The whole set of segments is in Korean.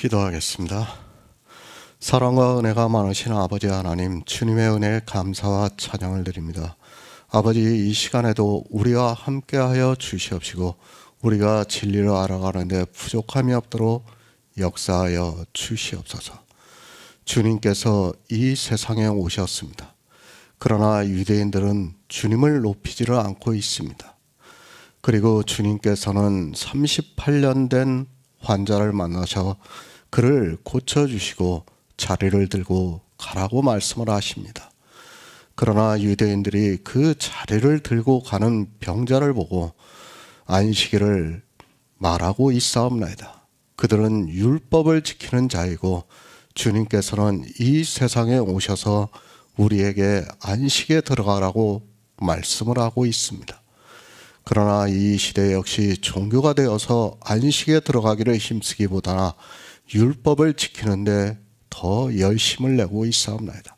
기도하겠습니다. 사랑과 은혜가 많으신 아버지 하나님, 주님의 은혜에 감사와 찬양을 드립니다. 아버지, 이 시간에도 우리와 함께하여 주시옵시고 우리가 진리를 알아가는데 부족함이 없도록 역사하여 주시옵소서. 주님께서 이 세상에 오셨습니다. 그러나 유대인들은 주님을 높이지를 않고 있습니다. 그리고 주님께서는 38년 된 환자를 만나셔 그를 고쳐주시고 자리를 들고 가라고 말씀을 하십니다. 그러나 유대인들이 그 자리를 들고 가는 병자를 보고 안식일을 말하고 있사옵나이다. 그들은 율법을 지키는 자이고 주님께서는 이 세상에 오셔서 우리에게 안식에 들어가라고 말씀을 하고 있습니다. 그러나 이 시대 역시 종교가 되어서 안식에 들어가기를 힘쓰기보다 율법을 지키는데 더 열심을 내고 있사옵나이다.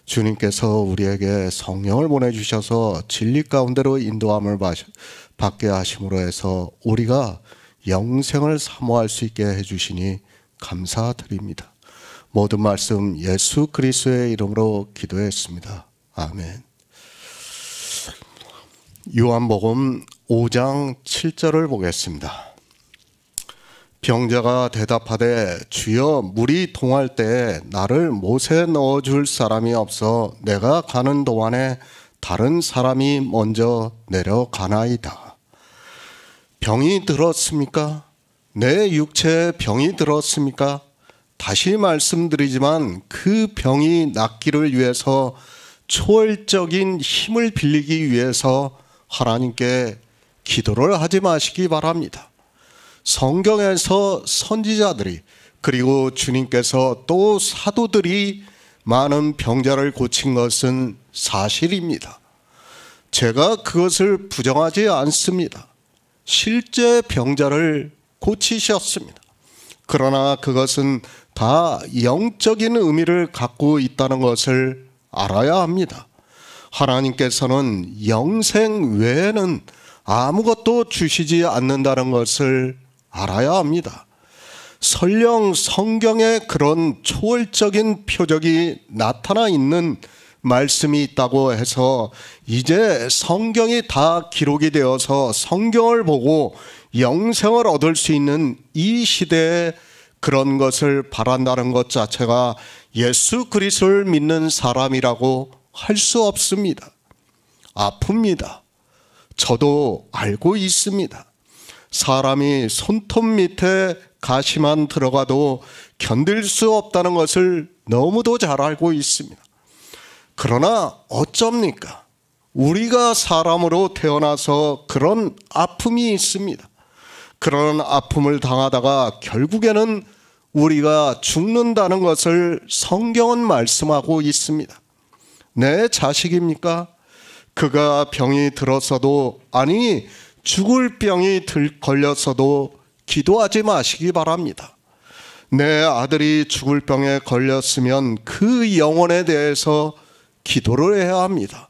주님께서 우리에게 성령을 보내주셔서 진리 가운데로 인도함을 받게 하심으로 해서 우리가 영생을 사모할 수 있게 해주시니 감사드립니다. 모든 말씀 예수 그리스도의 이름으로 기도했습니다. 아멘. 요한복음 5장 7절을 보겠습니다. 병자가 대답하되 주여 물이 동할 때에 나를 못에 넣어줄 사람이 없어 내가 가는 동안에 다른 사람이 먼저 내려가나이다. 병이 들었습니까? 내 육체에 병이 들었습니까? 다시 말씀드리지만 그 병이 낫기를 위해서 초월적인 힘을 빌리기 위해서 하나님께 기도를 하지 마시기 바랍니다. 성경에서 선지자들이 그리고 주님께서 또 사도들이 많은 병자를 고친 것은 사실입니다. 제가 그것을 부정하지 않습니다. 실제 병자를 고치셨습니다. 그러나 그것은 다 영적인 의미를 갖고 있다는 것을 알아야 합니다. 하나님께서는 영생 외에는 아무것도 주시지 않는다는 것을 알아야 합니다. 설령 성경에 그런 초월적인 표적이 나타나 있는 말씀이 있다고 해서 이제 성경이 다 기록이 되어서 성경을 보고 영생을 얻을 수 있는 이 시대에 그런 것을 바란다는 것 자체가 예수 그리스도를 믿는 사람이라고 할 수 없습니다. 아픕니다. 저도 알고 있습니다. 사람이 손톱 밑에 가시만 들어가도 견딜 수 없다는 것을 너무도 잘 알고 있습니다. 그러나 어쩝니까? 우리가 사람으로 태어나서 그런 아픔이 있습니다. 그런 아픔을 당하다가 결국에는 우리가 죽는다는 것을 성경은 말씀하고 있습니다. 내 자식입니까? 그가 병이 들었어도 아니 죽을 병이 걸렸어도 기도하지 마시기 바랍니다. 내 아들이 죽을 병에 걸렸으면 그 영혼에 대해서 기도를 해야 합니다.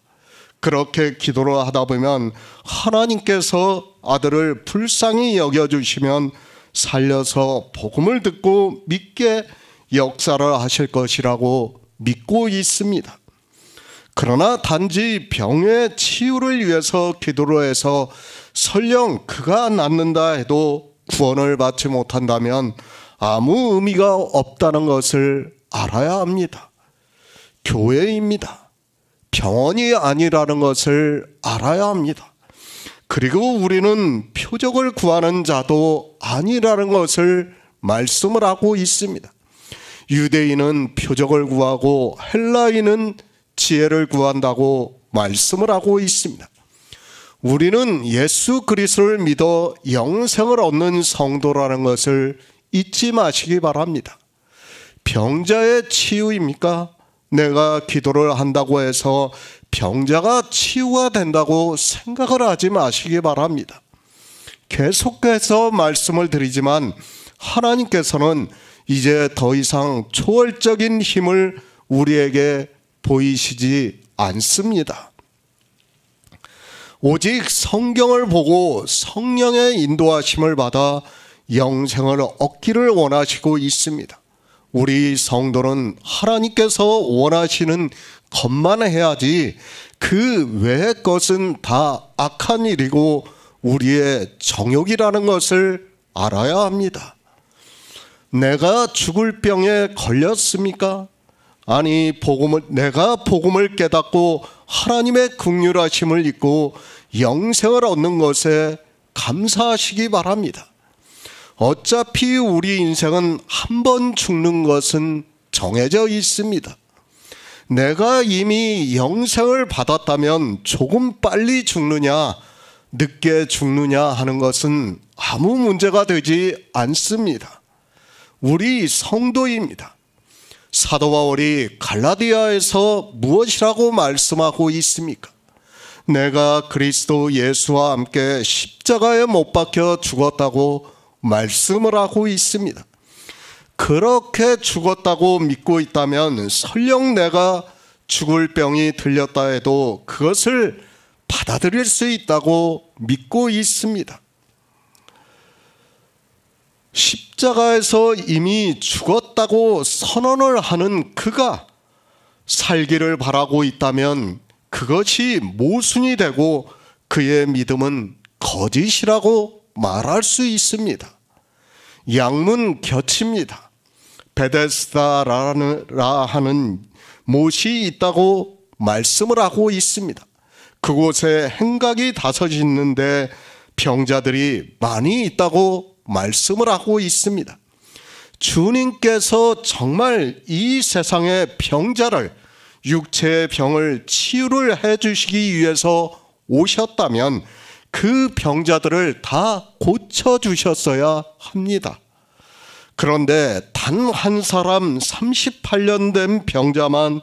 그렇게 기도를 하다 보면 하나님께서 아들을 불쌍히 여겨주시면 살려서 복음을 듣고 믿게 역사를 하실 것이라고 믿고 있습니다. 그러나 단지 병의 치유를 위해서 기도를 해서 설령 그가 낫는다 해도 구원을 받지 못한다면 아무 의미가 없다는 것을 알아야 합니다. 교회입니다. 병원이 아니라는 것을 알아야 합니다. 그리고 우리는 표적을 구하는 자도 아니라는 것을 말씀을 하고 있습니다. 유대인은 표적을 구하고 헬라인은 지혜를 구한다고 말씀을 하고 있습니다. 우리는 예수 그리스도를 믿어 영생을 얻는 성도라는 것을 잊지 마시기 바랍니다. 병자의 치유입니까? 내가 기도를 한다고 해서 병자가 치유가 된다고 생각을 하지 마시기 바랍니다. 계속해서 말씀을 드리지만 하나님께서는 이제 더 이상 초월적인 힘을 우리에게 보이시지 않습니다. 오직 성경을 보고 성령의 인도하심을 받아 영생을 얻기를 원하시고 있습니다. 우리 성도는 하나님께서 원하시는 것만 해야지 그 외의 것은 다 악한 일이고 우리의 정욕이라는 것을 알아야 합니다. 내가 죽을 병에 걸렸습니까? 아니, 내가 복음을 깨닫고 하나님의 긍휼하심을 잊고 영생을 얻는 것에 감사하시기 바랍니다. 어차피 우리 인생은 한 번 죽는 것은 정해져 있습니다. 내가 이미 영생을 받았다면 조금 빨리 죽느냐, 늦게 죽느냐 하는 것은 아무 문제가 되지 않습니다. 우리 성도입니다. 사도 바울이 갈라디아에서 무엇이라고 말씀하고 있습니까? 내가 그리스도 예수와 함께 십자가에 못 박혀 죽었다고 말씀을 하고 있습니다. 그렇게 죽었다고 믿고 있다면 설령 내가 죽을 병이 들렸다 해도 그것을 받아들일 수 있다고 믿고 있습니다. 십자가에서 이미 죽었다고 선언을 하는 그가 살기를 바라고 있다면 그것이 모순이 되고 그의 믿음은 거짓이라고 말할 수 있습니다. 양문 곁입니다. 베데스다라 하는 못이 있다고 말씀을 하고 있습니다. 그곳에 행각이 5 있는데 병자들이 많이 있다고 말씀을 하고 있습니다. 주님께서 정말 이 세상의 병자를, 육체의 병을 치유를 해주시기 위해서 오셨다면 그 병자들을 다 고쳐주셨어야 합니다. 그런데 단 한 사람 38년 된 병자만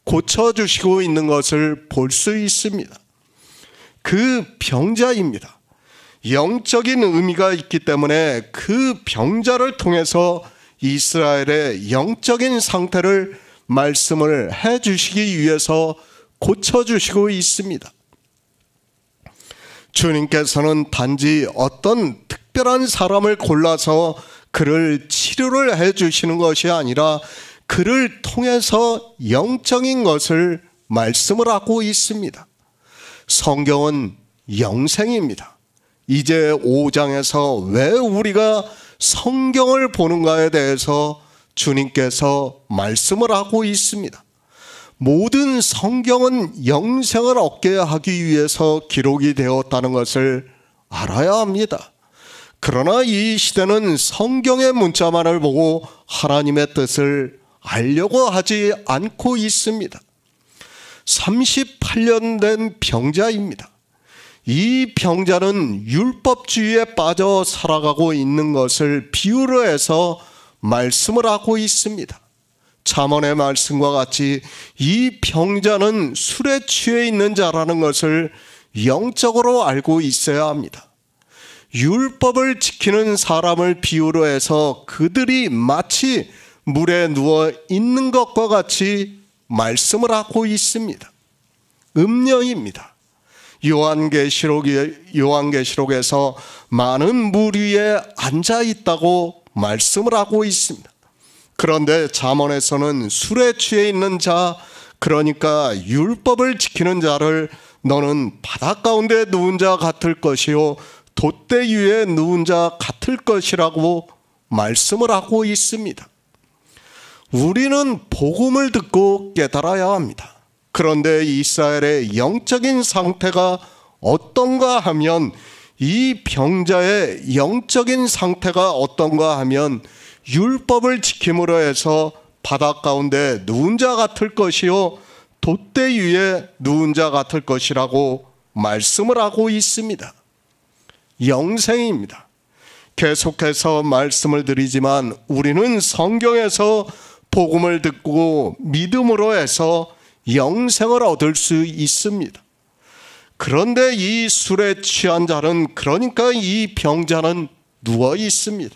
고쳐주시고 있는 것을 볼 수 있습니다. 그 병자입니다. 영적인 의미가 있기 때문에 그 병자를 통해서 이스라엘의 영적인 상태를 말씀을 해주시기 위해서 고쳐주시고 있습니다. 주님께서는 단지 어떤 특별한 사람을 골라서 그를 치료를 해주시는 것이 아니라 그를 통해서 영적인 것을 말씀을 하고 있습니다. 성경은 영생입니다. 이제 5장에서 왜 우리가 성경을 보는가에 대해서 주님께서 말씀을 하고 있습니다. 모든 성경은 영생을 얻게 하기 위해서 기록이 되었다는 것을 알아야 합니다. 그러나 이 시대는 성경의 문자만을 보고 하나님의 뜻을 알려고 하지 않고 있습니다. 38년 된 병자입니다. 이 병자는 율법주의에 빠져 살아가고 있는 것을 비유로 해서 말씀을 하고 있습니다. 잠언의 말씀과 같이 이 병자는 술에 취해 있는 자라는 것을 영적으로 알고 있어야 합니다. 율법을 지키는 사람을 비유로 해서 그들이 마치 물에 누워 있는 것과 같이 말씀을 하고 있습니다. 음녀입니다. 요한계시록에서 많은 물 위에 앉아 있다고 말씀을 하고 있습니다. 그런데 잠언에서는 술에 취해 있는 자, 그러니까 율법을 지키는 자를 너는 바다 가운데 누운 자 같을 것이요 돛대 위에 누운 자 같을 것이라고 말씀을 하고 있습니다. 우리는 복음을 듣고 깨달아야 합니다. 그런데 이스라엘의 영적인 상태가 어떤가 하면, 이 병자의 영적인 상태가 어떤가 하면 율법을 지킴으로 해서 바다 가운데 누운 자 같을 것이요 돛대 위에 누운 자 같을 것이라고 말씀을 하고 있습니다. 영생입니다. 계속해서 말씀을 드리지만 우리는 성경에서 복음을 듣고 믿음으로 해서 영생을 얻을 수 있습니다. 그런데 이 술에 취한 자는, 그러니까 이 병자는 누워 있습니다.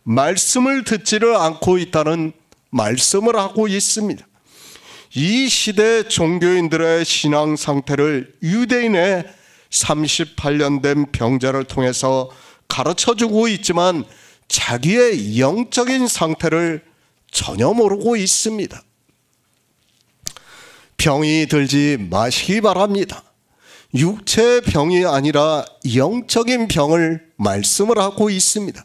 말씀을 듣지를 않고 있다는 말씀을 하고 있습니다. 이 시대 종교인들의 신앙 상태를 유대인의 38년 된 병자를 통해서 가르쳐주고 있지만 자기의 영적인 상태를 전혀 모르고 있습니다. 병이 들지 마시기 바랍니다. 육체의 병이 아니라 영적인 병을 말씀을 하고 있습니다.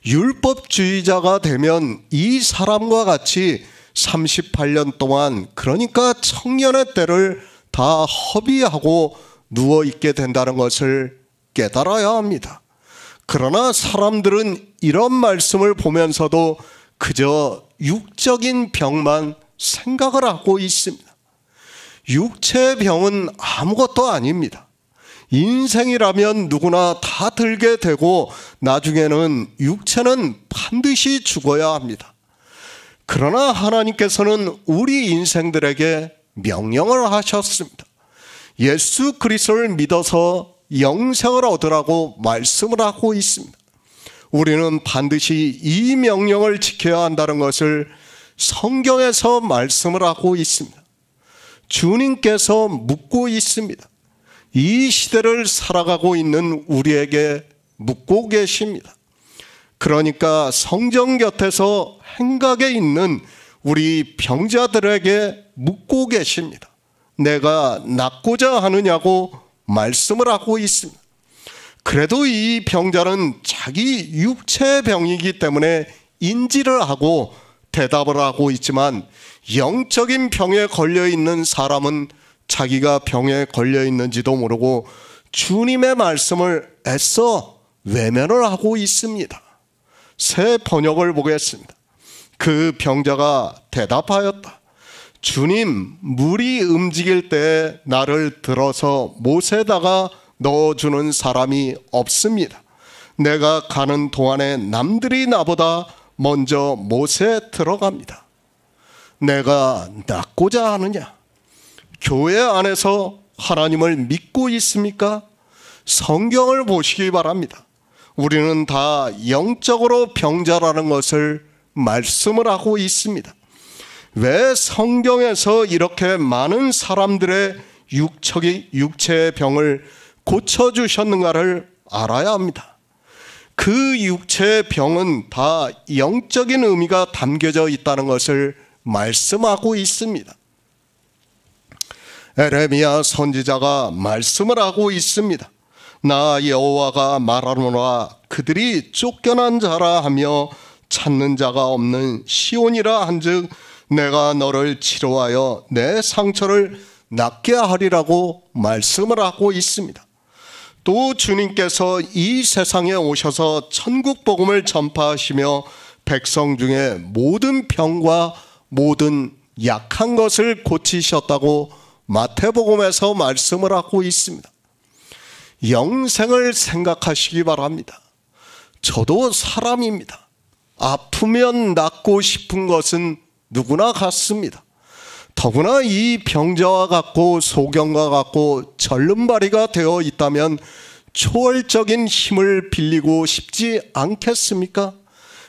율법주의자가 되면 이 사람과 같이 38년 동안, 그러니까 청년의 때를 다 허비하고 누워있게 된다는 것을 깨달아야 합니다. 그러나 사람들은 이런 말씀을 보면서도 그저 육적인 병만 생각을 하고 있습니다. 육체의 병은 아무것도 아닙니다. 인생이라면 누구나 다 들게 되고 나중에는 육체는 반드시 죽어야 합니다. 그러나 하나님께서는 우리 인생들에게 명령을 하셨습니다. 예수 그리스도를 믿어서 영생을 얻으라고 말씀을 하고 있습니다. 우리는 반드시 이 명령을 지켜야 한다는 것을 성경에서 말씀을 하고 있습니다. 주님께서 묻고 있습니다. 이 시대를 살아가고 있는 우리에게 묻고 계십니다. 그러니까 성경 곁에서 행각에 있는 우리 병자들에게 묻고 계십니다. 내가 낫고자 하느냐고 말씀을 하고 있습니다. 그래도 이 병자는 자기 육체의 병이기 때문에 인지를 하고 대답을 하고 있지만, 영적인 병에 걸려 있는 사람은 자기가 병에 걸려 있는지도 모르고 주님의 말씀을 애써 외면을 하고 있습니다. 새 번역을 보겠습니다. 그 병자가 대답하였다. 주님, 물이 움직일 때 나를 들어서 못에다가 넣어주는 사람이 없습니다. 내가 가는 동안에 남들이 나보다 먼저 못에 들어갑니다. 내가 낫고자 하느냐? 교회 안에서 하나님을 믿고 있습니까? 성경을 보시기 바랍니다. 우리는 다 영적으로 병자라는 것을 말씀을 하고 있습니다. 왜 성경에서 이렇게 많은 사람들의 육체의 병을 고쳐주셨는가를 알아야 합니다. 그 육체의 병은 다 영적인 의미가 담겨져 있다는 것을 말씀하고 있습니다. 에레미야 선지자가 말씀을 하고 있습니다. 나 여호와가 말하노라, 그들이 쫓겨난 자라 하며 찾는 자가 없는 시온이라 한즉 내가 너를 치료하여 내 상처를 낫게 하리라고 말씀을 하고 있습니다. 또 주님께서 이 세상에 오셔서 천국 복음을 전파하시며 백성 중에 모든 병과 모든 약한 것을 고치셨다고 마태복음에서 말씀을 하고 있습니다. 영생을 생각하시기 바랍니다. 저도 사람입니다. 아프면 낫고 싶은 것은 누구나 같습니다. 더구나 이 병자와 같고 소경과 같고 절름발이가 되어 있다면 초월적인 힘을 빌리고 싶지 않겠습니까?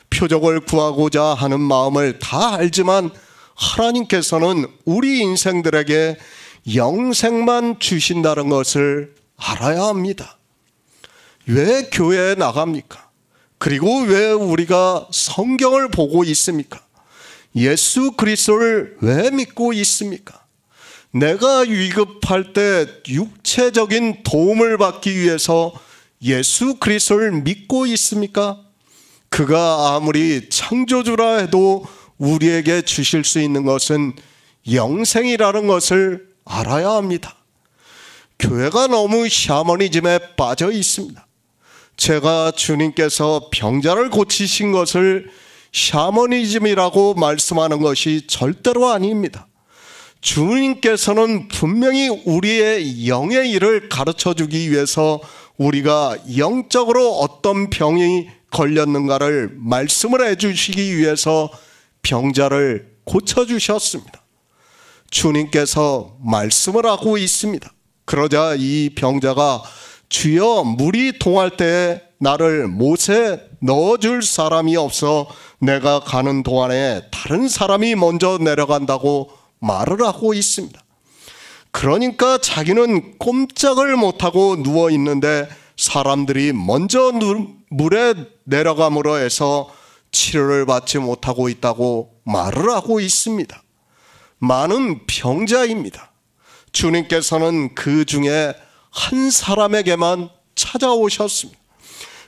표적을 구하고자 하는 마음을 다 알지만 하나님께서는 우리 인생들에게 영생만 주신다는 것을 알아야 합니다. 왜 교회에 나갑니까? 그리고 왜 우리가 성경을 보고 있습니까? 예수 그리스도를 왜 믿고 있습니까? 내가 위급할 때 육체적인 도움을 받기 위해서 예수 그리스도를 믿고 있습니까? 그가 아무리 창조주라 해도 우리에게 주실 수 있는 것은 영생이라는 것을 알아야 합니다. 교회가 너무 샤머니즘에 빠져 있습니다. 제가 주님께서 병자를 고치신 것을 샤머니즘이라고 말씀하는 것이 절대로 아닙니다. 주님께서는 분명히 우리의 영의 일을 가르쳐주기 위해서 우리가 영적으로 어떤 병이 걸렸는가를 말씀을 해주시기 위해서 병자를 고쳐주셨습니다. 주님께서 말씀을 하고 있습니다. 그러자 이 병자가 주여 물이 동할 때에 나를 못에 넣어줄 사람이 없어 내가 가는 동안에 다른 사람이 먼저 내려간다고 말을 하고 있습니다. 그러니까 자기는 꼼짝을 못하고 누워있는데 사람들이 먼저 물에 내려감으로 해서 치료를 받지 못하고 있다고 말을 하고 있습니다. 많은 병자입니다. 주님께서는 그 중에 한 사람에게만 찾아오셨습니다.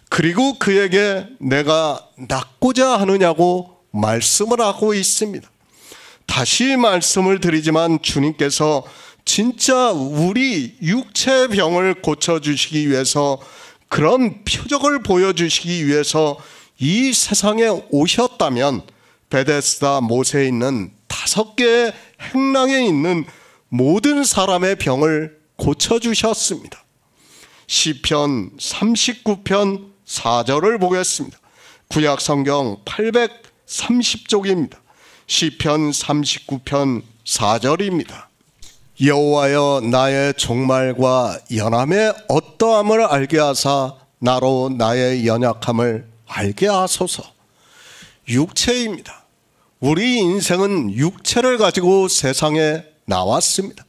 그리고 그에게 내가 낫고자 하느냐고 말씀을 하고 있습니다. 다시 말씀을 드리지만 주님께서 진짜 우리 육체의 병을 고쳐주시기 위해서, 그런 표적을 보여주시기 위해서 이 세상에 오셨다면 베데스다 못에 있는 5개의 행랑에 있는 모든 사람의 병을 고쳐주셨습니다. 시편 39편 4절을 보겠습니다. 구약성경 830쪽입니다. 시편 39편 4절입니다. 여호와여, 나의 종말과 연함의 어떠함을 알게 하사 나로 나의 연약함을 알게 하소서. 육체입니다. 우리 인생은 육체를 가지고 세상에 나왔습니다.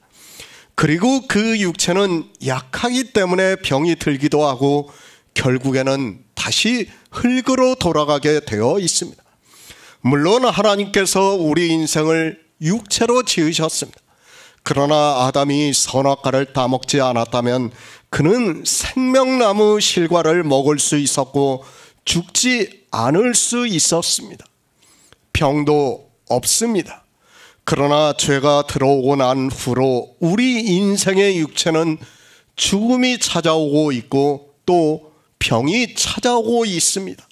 그리고 그 육체는 약하기 때문에 병이 들기도 하고 결국에는 다시 흙으로 돌아가게 되어 있습니다. 물론 하나님께서 우리 인생을 육체로 지으셨습니다. 그러나 아담이 선악과를 따먹지 않았다면 그는 생명나무 실과를 먹을 수 있었고 죽지 않을 수 있었습니다. 병도 없습니다. 그러나 죄가 들어오고 난 후로 우리 인생의 육체는 죽음이 찾아오고 있고 또 병이 찾아오고 있습니다.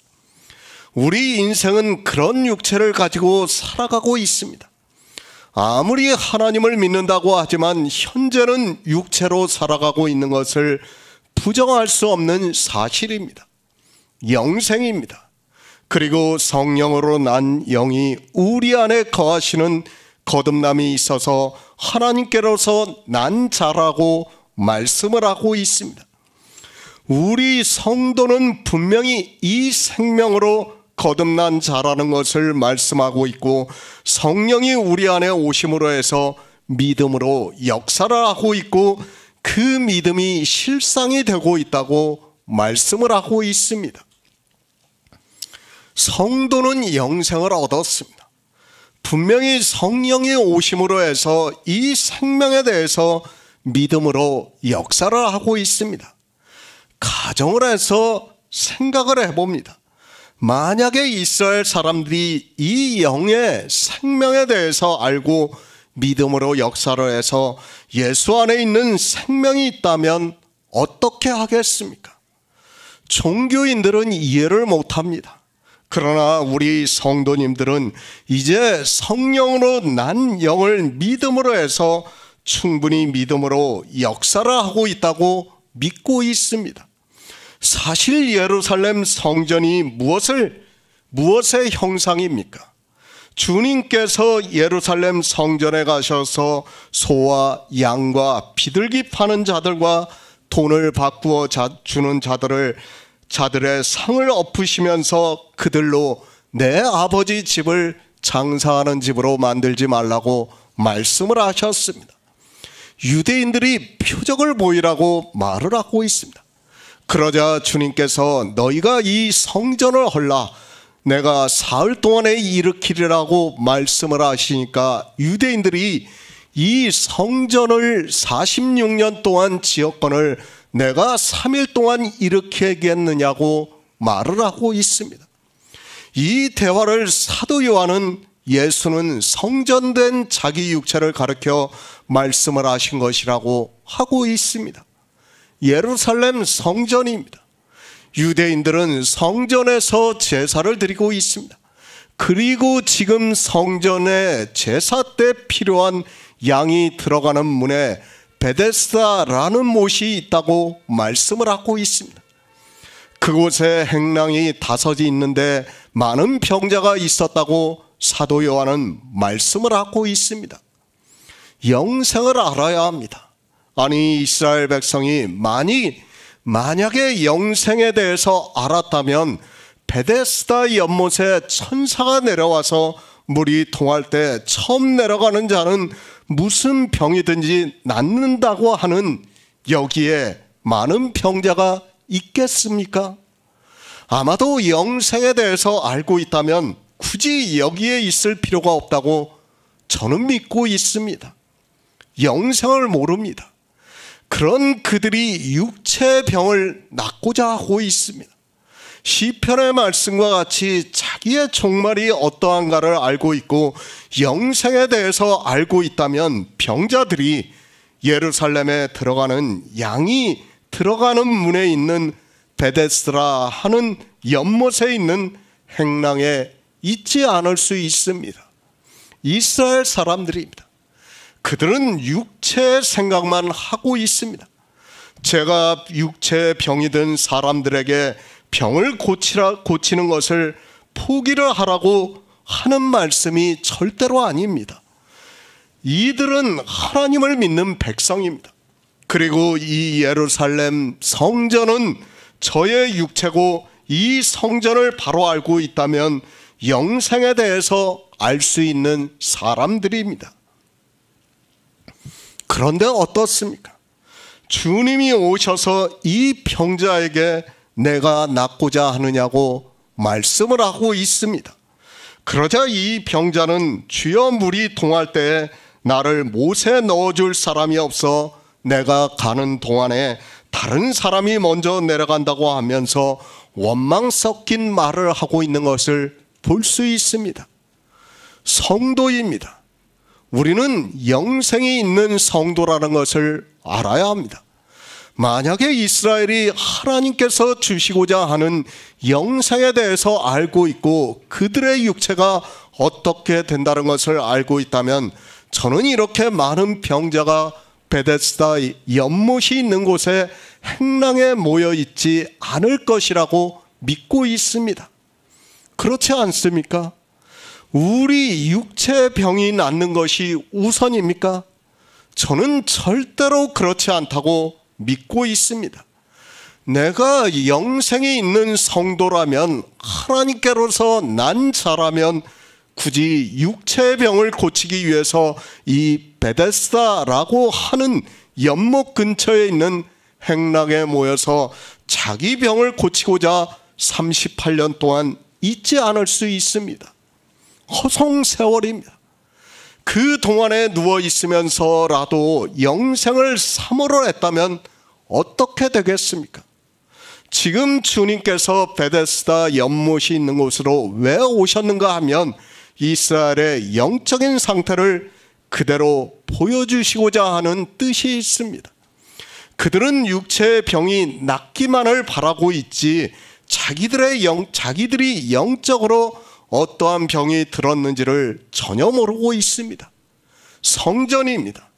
우리 인생은 그런 육체를 가지고 살아가고 있습니다. 아무리 하나님을 믿는다고 하지만 현재는 육체로 살아가고 있는 것을 부정할 수 없는 사실입니다. 영생입니다. 그리고 성령으로 난 영이 우리 안에 거하시는 거듭남이 있어서 하나님께로서 난 자라고 말씀을 하고 있습니다. 우리 성도는 분명히 이 생명으로 거듭난 자라는 것을 말씀하고 있고, 성령이 우리 안에 오심으로 해서 믿음으로 역사를 하고 있고 그 믿음이 실상이 되고 있다고 말씀을 하고 있습니다. 성도는 영생을 얻었습니다. 분명히 성령이 오심으로 해서 이 생명에 대해서 믿음으로 역사를 하고 있습니다. 가정을 해서 생각을 해봅니다. 만약에 이스라엘 사람들이 이 영의 생명에 대해서 알고 믿음으로 역사를 해서 예수 안에 있는 생명이 있다면 어떻게 하겠습니까? 종교인들은 이해를 못합니다. 그러나 우리 성도님들은 이제 성령으로 난 영을 믿음으로 해서 충분히 믿음으로 역사를 하고 있다고 믿고 있습니다. 사실 예루살렘 성전이 무엇의 형상입니까? 주님께서 예루살렘 성전에 가셔서 소와 양과 비둘기 파는 자들과 돈을 바꾸어 주는 자들의 상을 엎으시면서 그들로 내 아버지 집을 장사하는 집으로 만들지 말라고 말씀을 하셨습니다. 유대인들이 표적을 보이라고 말을 하고 있습니다. 그러자 주님께서 너희가 이 성전을 헐라 내가 사흘 동안에 일으키리라고 말씀을 하시니까 유대인들이 이 성전을 46년 동안 지었거늘 내가 3일 동안 일으키겠느냐고 말을 하고 있습니다. 이 대화를 사도 요한은 예수는 성전된 자기 육체를 가리켜 말씀을 하신 것이라고 하고 있습니다. 예루살렘 성전입니다. 유대인들은 성전에서 제사를 드리고 있습니다. 그리고 지금 성전에 제사 때 필요한 양이 들어가는 문에 베데스다라는 못이 있다고 말씀을 하고 있습니다. 그곳에 행랑이 5이 있는데 많은 병자가 있었다고 사도 요한은 말씀을 하고 있습니다. 영생을 알아야 합니다. 아니 이스라엘 백성이 만약에 영생에 대해서 알았다면 베데스다 연못에 천사가 내려와서 물이 통할 때 처음 내려가는 자는 무슨 병이든지 낫는다고 하는 여기에 많은 병자가 있겠습니까? 아마도 영생에 대해서 알고 있다면 굳이 여기에 있을 필요가 없다고 저는 믿고 있습니다. 영생을 모릅니다. 그런 그들이 육체의 병을 낫고자 하고 있습니다. 시편의 말씀과 같이 자기의 종말이 어떠한가를 알고 있고 영생에 대해서 알고 있다면 병자들이 예루살렘에 들어가는 양이 들어가는 문에 있는 베데스라 하는 연못에 있는 행랑에 있지 않을 수 있습니다. 이스라엘 사람들입니다. 그들은 육체의 생각만 하고 있습니다. 제가 육체의 병이 든 사람들에게 병을 고치는 것을 포기를 하라고 하는 말씀이 절대로 아닙니다. 이들은 하나님을 믿는 백성입니다. 그리고 이 예루살렘 성전은 저의 육체고 이 성전을 바로 알고 있다면 영생에 대해서 알 수 있는 사람들입니다. 그런데 어떻습니까? 주님이 오셔서 이 병자에게 내가 낫고자 하느냐고 말씀을 하고 있습니다. 그러자 이 병자는 주여 물이 동할 때에 나를 못에 넣어줄 사람이 없어 내가 가는 동안에 다른 사람이 먼저 내려간다고 하면서 원망 섞인 말을 하고 있는 것을 볼 수 있습니다. 성도입니다. 우리는 영생이 있는 성도라는 것을 알아야 합니다. 만약에 이스라엘이 하나님께서 주시고자 하는 영생에 대해서 알고 있고 그들의 육체가 어떻게 된다는 것을 알고 있다면 저는 이렇게 많은 병자가 베데스다 연못이 있는 곳에 행랑에 모여 있지 않을 것이라고 믿고 있습니다. 그렇지 않습니까? 우리 육체의 병이 낫는 것이 우선입니까? 저는 절대로 그렇지 않다고 믿고 있습니다. 내가 영생이 있는 성도라면, 하나님께로서 난 자라면 굳이 육체의 병을 고치기 위해서 이 베데스다라고 하는 연못 근처에 있는 행랑에 모여서 자기 병을 고치고자 38년 동안 있지 않을 수 있습니다. 허송세월입니다. 그 동안에 누워 있으면서라도 영생을 사모를 했다면 어떻게 되겠습니까? 지금 주님께서 베데스다 연못이 있는 곳으로 왜 오셨는가 하면 이스라엘의 영적인 상태를 그대로 보여주시고자 하는 뜻이 있습니다. 그들은 육체의 병이 낫기만을 바라고 있지 자기들이 영적으로 어떠한 병이 들었는지를 전혀 모르고 있습니다. 성전입니다.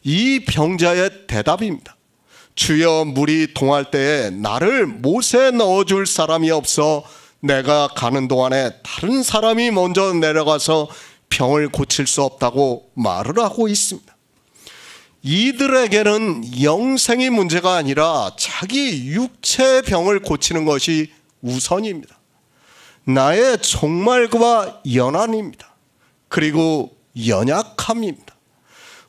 이 병자의 대답입니다. 주여 물이 동할 때에 나를 못에 넣어줄 사람이 없어 내가 가는 동안에 다른 사람이 먼저 내려가서 병을 고칠 수 없다고 말을 하고 있습니다. 이들에게는 영생이 문제가 아니라 자기 육체의 병을 고치는 것이 우선입니다. 나의 종말과 연한입니다. 그리고 연약함입니다.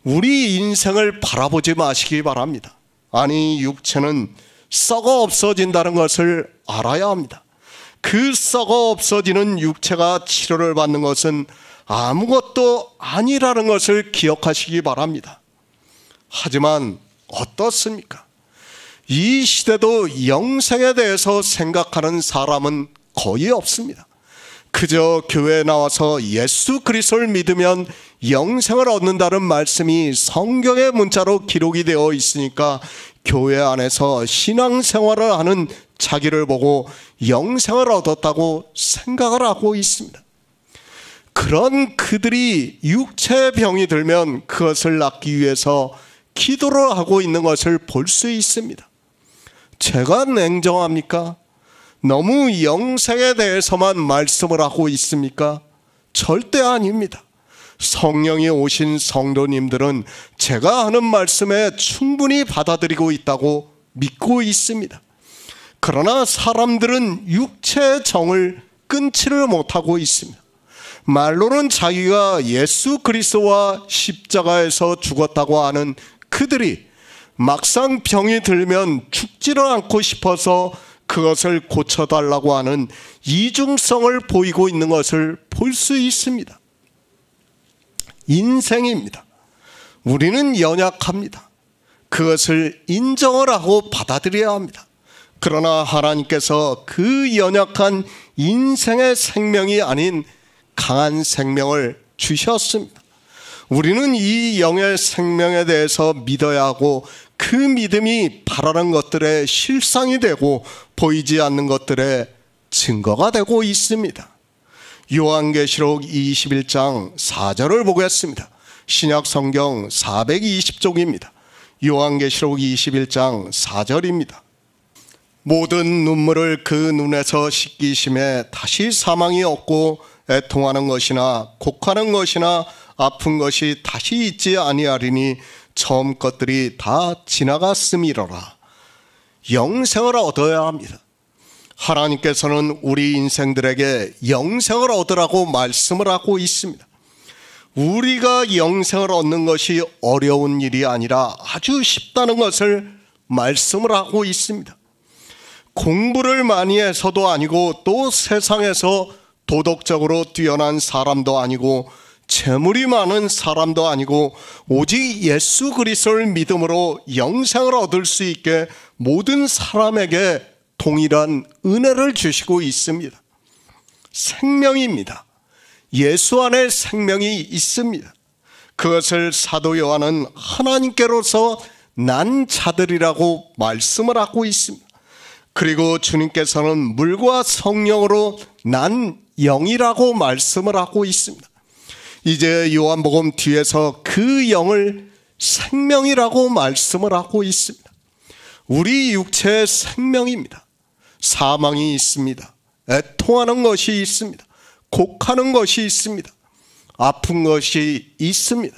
우리 인생을 바라보지 마시기 바랍니다. 아니, 육체는 썩어 없어진다는 것을 알아야 합니다. 그 썩어 없어지는 육체가 치료를 받는 것은 아무것도 아니라는 것을 기억하시기 바랍니다. 하지만 어떻습니까? 이 시대도 영생에 대해서 생각하는 사람은 거의 없습니다. 그저 교회에 나와서 예수 그리스도를 믿으면 영생을 얻는다는 말씀이 성경의 문자로 기록이 되어 있으니까 교회 안에서 신앙생활을 하는 자기를 보고 영생을 얻었다고 생각을 하고 있습니다. 그런 그들이 육체의 병이 들면 그것을 낫기 위해서 기도를 하고 있는 것을 볼 수 있습니다. 제가 냉정합니까? 너무 영생에 대해서만 말씀을 하고 있습니까? 절대 아닙니다. 성령이 오신 성도님들은 제가 하는 말씀에 충분히 받아들이고 있다고 믿고 있습니다. 그러나 사람들은 육체의 정을 끊지를 못하고 있습니다. 말로는 자기가 예수 그리스도와 십자가에서 죽었다고 하는 그들이 막상 병이 들면 죽지를 않고 싶어서 그것을 고쳐달라고 하는 이중성을 보이고 있는 것을 볼 수 있습니다. 인생입니다. 우리는 연약합니다. 그것을 인정을 하고 받아들여야 합니다. 그러나 하나님께서 그 연약한 인생의 생명이 아닌 강한 생명을 주셨습니다. 우리는 이 영의 생명에 대해서 믿어야 하고 그 믿음이 바라는 것들의 실상이 되고 보이지 않는 것들의 증거가 되고 있습니다. 요한계시록 21장 4절을 보겠습니다. 신약 성경 420쪽입니다. 요한계시록 21장 4절입니다. 모든 눈물을 그 눈에서 씻기심에 다시 사망이 없고 애통하는 것이나 곡하는 것이나 아픈 것이 다시 있지 아니하리니 처음 것들이 다 지나갔음이로라. 영생을 얻어야 합니다. 하나님께서는 우리 인생들에게 영생을 얻으라고 말씀을 하고 있습니다. 우리가 영생을 얻는 것이 어려운 일이 아니라 아주 쉽다는 것을 말씀을 하고 있습니다. 공부를 많이 해서도 아니고 또 세상에서 도덕적으로 뛰어난 사람도 아니고 재물이 많은 사람도 아니고 오직 예수 그리스도를 믿음으로 영생을 얻을 수 있게 모든 사람에게 동일한 은혜를 주시고 있습니다. 생명입니다. 예수 안에 생명이 있습니다. 그것을 사도 요한은 하나님께로서 난 자들이라고 말씀을 하고 있습니다. 그리고 주님께서는 물과 성령으로 난 영이라고 말씀을 하고 있습니다. 이제 요한복음 뒤에서 그 영을 생명이라고 말씀을 하고 있습니다. 우리 육체의 생명입니다. 사망이 있습니다. 애통하는 것이 있습니다. 곡하는 것이 있습니다. 아픈 것이 있습니다.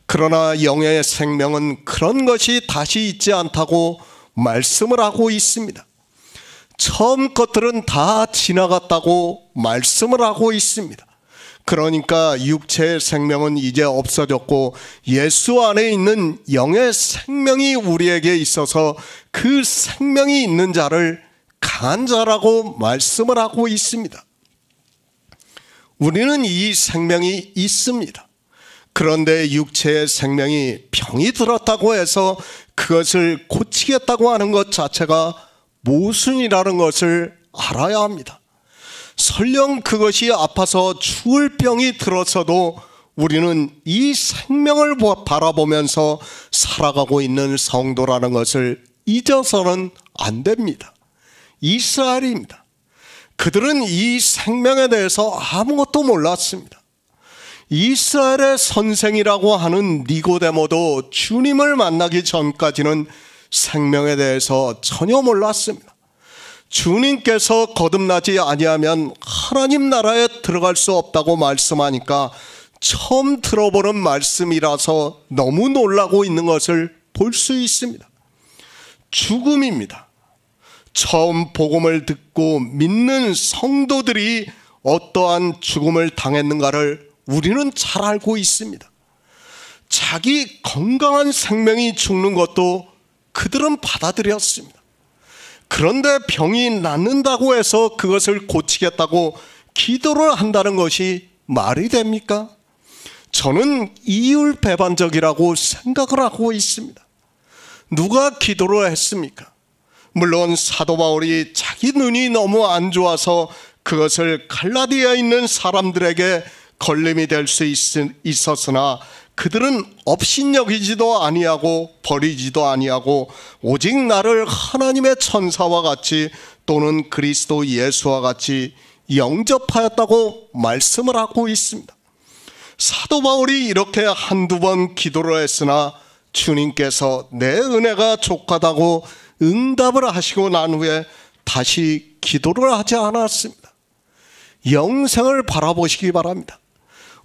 그러나 영의 생명은 그런 것이 다시 있지 않다고 말씀을 하고 있습니다. 처음 것들은 다 지나갔다고 말씀을 하고 있습니다. 그러니까 육체의 생명은 이제 없어졌고 예수 안에 있는 영의 생명이 우리에게 있어서 그 생명이 있는 자를 강한 자라고 말씀을 하고 있습니다. 우리는 이 생명이 있습니다. 그런데 육체의 생명이 병이 들었다고 해서 그것을 고치겠다고 하는 것 자체가 모순이라는 것을 알아야 합니다. 설령 그것이 아파서 죽을 병이 들었어도 우리는 이 생명을 바라보면서 살아가고 있는 성도라는 것을 잊어서는 안 됩니다. 이스라엘입니다. 그들은 이 생명에 대해서 아무것도 몰랐습니다. 이스라엘의 선생이라고 하는 니고데모도 주님을 만나기 전까지는 생명에 대해서 전혀 몰랐습니다. 주님께서 거듭나지 아니하면 하나님 나라에 들어갈 수 없다고 말씀하니까 처음 들어보는 말씀이라서 너무 놀라고 있는 것을 볼 수 있습니다. 죽음입니다. 처음 복음을 듣고 믿는 성도들이 어떠한 죽음을 당했는가를 우리는 잘 알고 있습니다. 자기 건강한 생명이 죽는 것도 그들은 받아들였습니다. 그런데 병이 낫는다고 해서 그것을 고치겠다고 기도를 한다는 것이 말이 됩니까? 저는 이율배반적이라고 생각을 하고 있습니다. 누가 기도를 했습니까? 물론 사도 바울이 자기 눈이 너무 안 좋아서 그것을 갈라디아에 있는 사람들에게 걸림이 될 수 있었으나 그들은 업신여기지도 아니하고 버리지도 아니하고 오직 나를 하나님의 천사와 같이 또는 그리스도 예수와 같이 영접하였다고 말씀을 하고 있습니다. 사도 바울이 이렇게 한두 번 기도를 했으나 주님께서 내 은혜가 족하다고 응답을 하시고 난 후에 다시 기도를 하지 않았습니다. 영생을 바라보시기 바랍니다.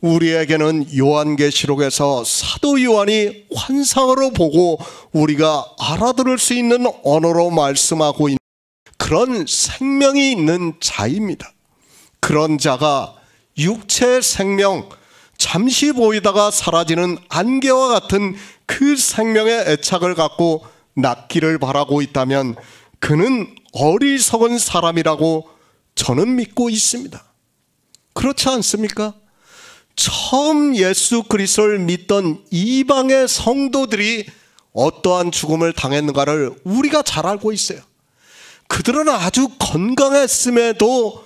우리에게는 요한계시록에서 사도 요한이 환상으로 보고 우리가 알아들을 수 있는 언어로 말씀하고 있는 그런 생명이 있는 자입니다. 그런 자가 육체의 생명, 잠시 보이다가 사라지는 안개와 같은 그 생명의 애착을 갖고 낫기를 바라고 있다면 그는 어리석은 사람이라고 저는 믿고 있습니다. 그렇지 않습니까? 처음 예수 그리스도를 믿던 이방의 성도들이 어떠한 죽음을 당했는가를 우리가 잘 알고 있어요. 그들은 아주 건강했음에도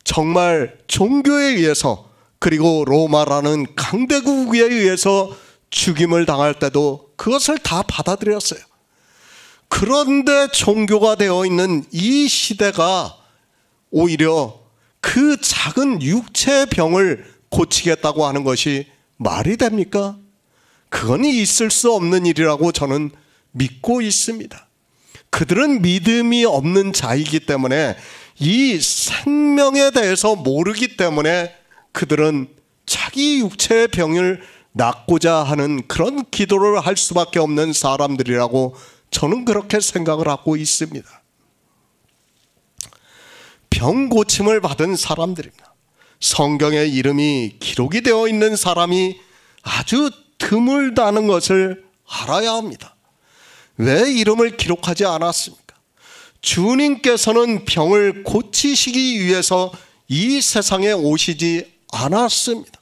정말 종교에 의해서, 그리고 로마라는 강대국에 의해서 죽임을 당할 때도 그것을 다 받아들였어요. 그런데 종교가 되어 있는 이 시대가 오히려 그 작은 육체의 병을 고치겠다고 하는 것이 말이 됩니까? 그건 있을 수 없는 일이라고 저는 믿고 있습니다. 그들은 믿음이 없는 자이기 때문에, 이 생명에 대해서 모르기 때문에 그들은 자기 육체의 병을 낫고자 하는 그런 기도를 할 수밖에 없는 사람들이라고 저는 그렇게 생각을 하고 있습니다. 병 고침을 받은 사람들입니다. 성경에 이름이 기록이 되어 있는 사람이 아주 드물다는 것을 알아야 합니다. 왜 이름을 기록하지 않았습니까? 주님께서는 병을 고치시기 위해서 이 세상에 오시지 않았습니다.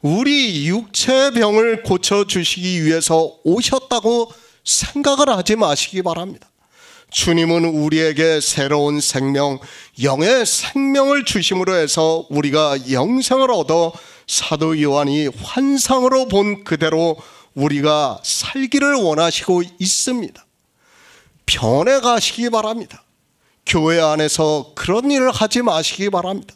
우리 육체의 병을 고쳐주시기 위해서 오셨다고 생각을 하지 마시기 바랍니다. 주님은 우리에게 새로운 생명, 영의 생명을 주심으로 해서 우리가 영생을 얻어 사도 요한이 환상으로 본 그대로 우리가 살기를 원하시고 있습니다. 변해 가시기 바랍니다. 교회 안에서 그런 일을 하지 마시기 바랍니다.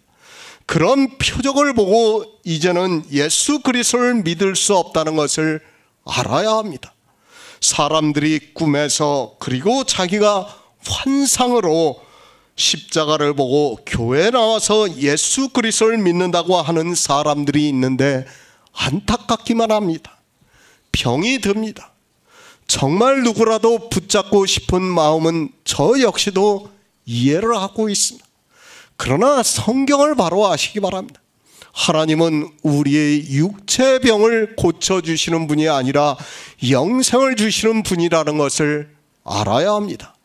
그런 표적을 보고 이제는 예수 그리스도를 믿을 수 없다는 것을 알아야 합니다. 사람들이 꿈에서, 그리고 자기가 환상으로 십자가를 보고 교회에 나와서 예수 그리스도를 믿는다고 하는 사람들이 있는데 안타깝기만 합니다. 병이 듭니다. 정말 누구라도 붙잡고 싶은 마음은 저 역시도 이해를 하고 있습니다. 그러나 성경을 바로 아시기 바랍니다. 하나님은 우리의 육체의 병을 고쳐주시는 분이 아니라 영생을 주시는 분이라는 것을 알아야 합니다.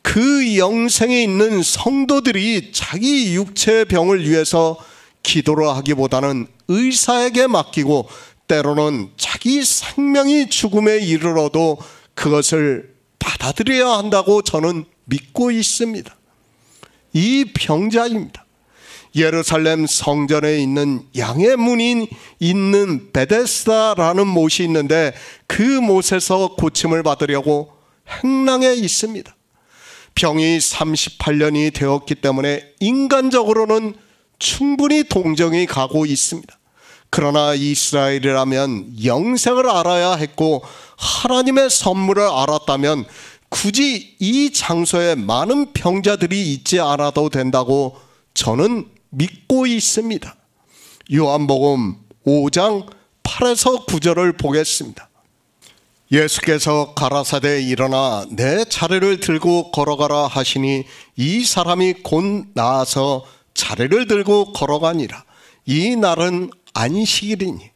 그 영생에 있는 성도들이 자기 육체의 병을 위해서 기도를 하기보다는 의사에게 맡기고, 때로는 자기 생명이 죽음에 이르러도 그것을 받아들여야 한다고 저는 믿고 있습니다. 이 병자입니다. 예루살렘 성전에 있는 양의 문이 있는 베데스다라는 못이 있는데, 그 못에서 고침을 받으려고 행랑에 있습니다. 병이 38년이 되었기 때문에 인간적으로는 충분히 동정이 가고 있습니다. 그러나 이스라엘이라면 영생을 알아야 했고, 하나님의 선물을 알았다면 굳이 이 장소에 많은 병자들이 있지 않아도 된다고 저는 믿고 있습니다. 요한복음 5장 8에서 9절을 보겠습니다. 예수께서 가라사대 일어나 내 자리를 들고 걸어가라 하시니 이 사람이 곧 나아서 자리를 들고 걸어가니라. 이 날은 안식일이니.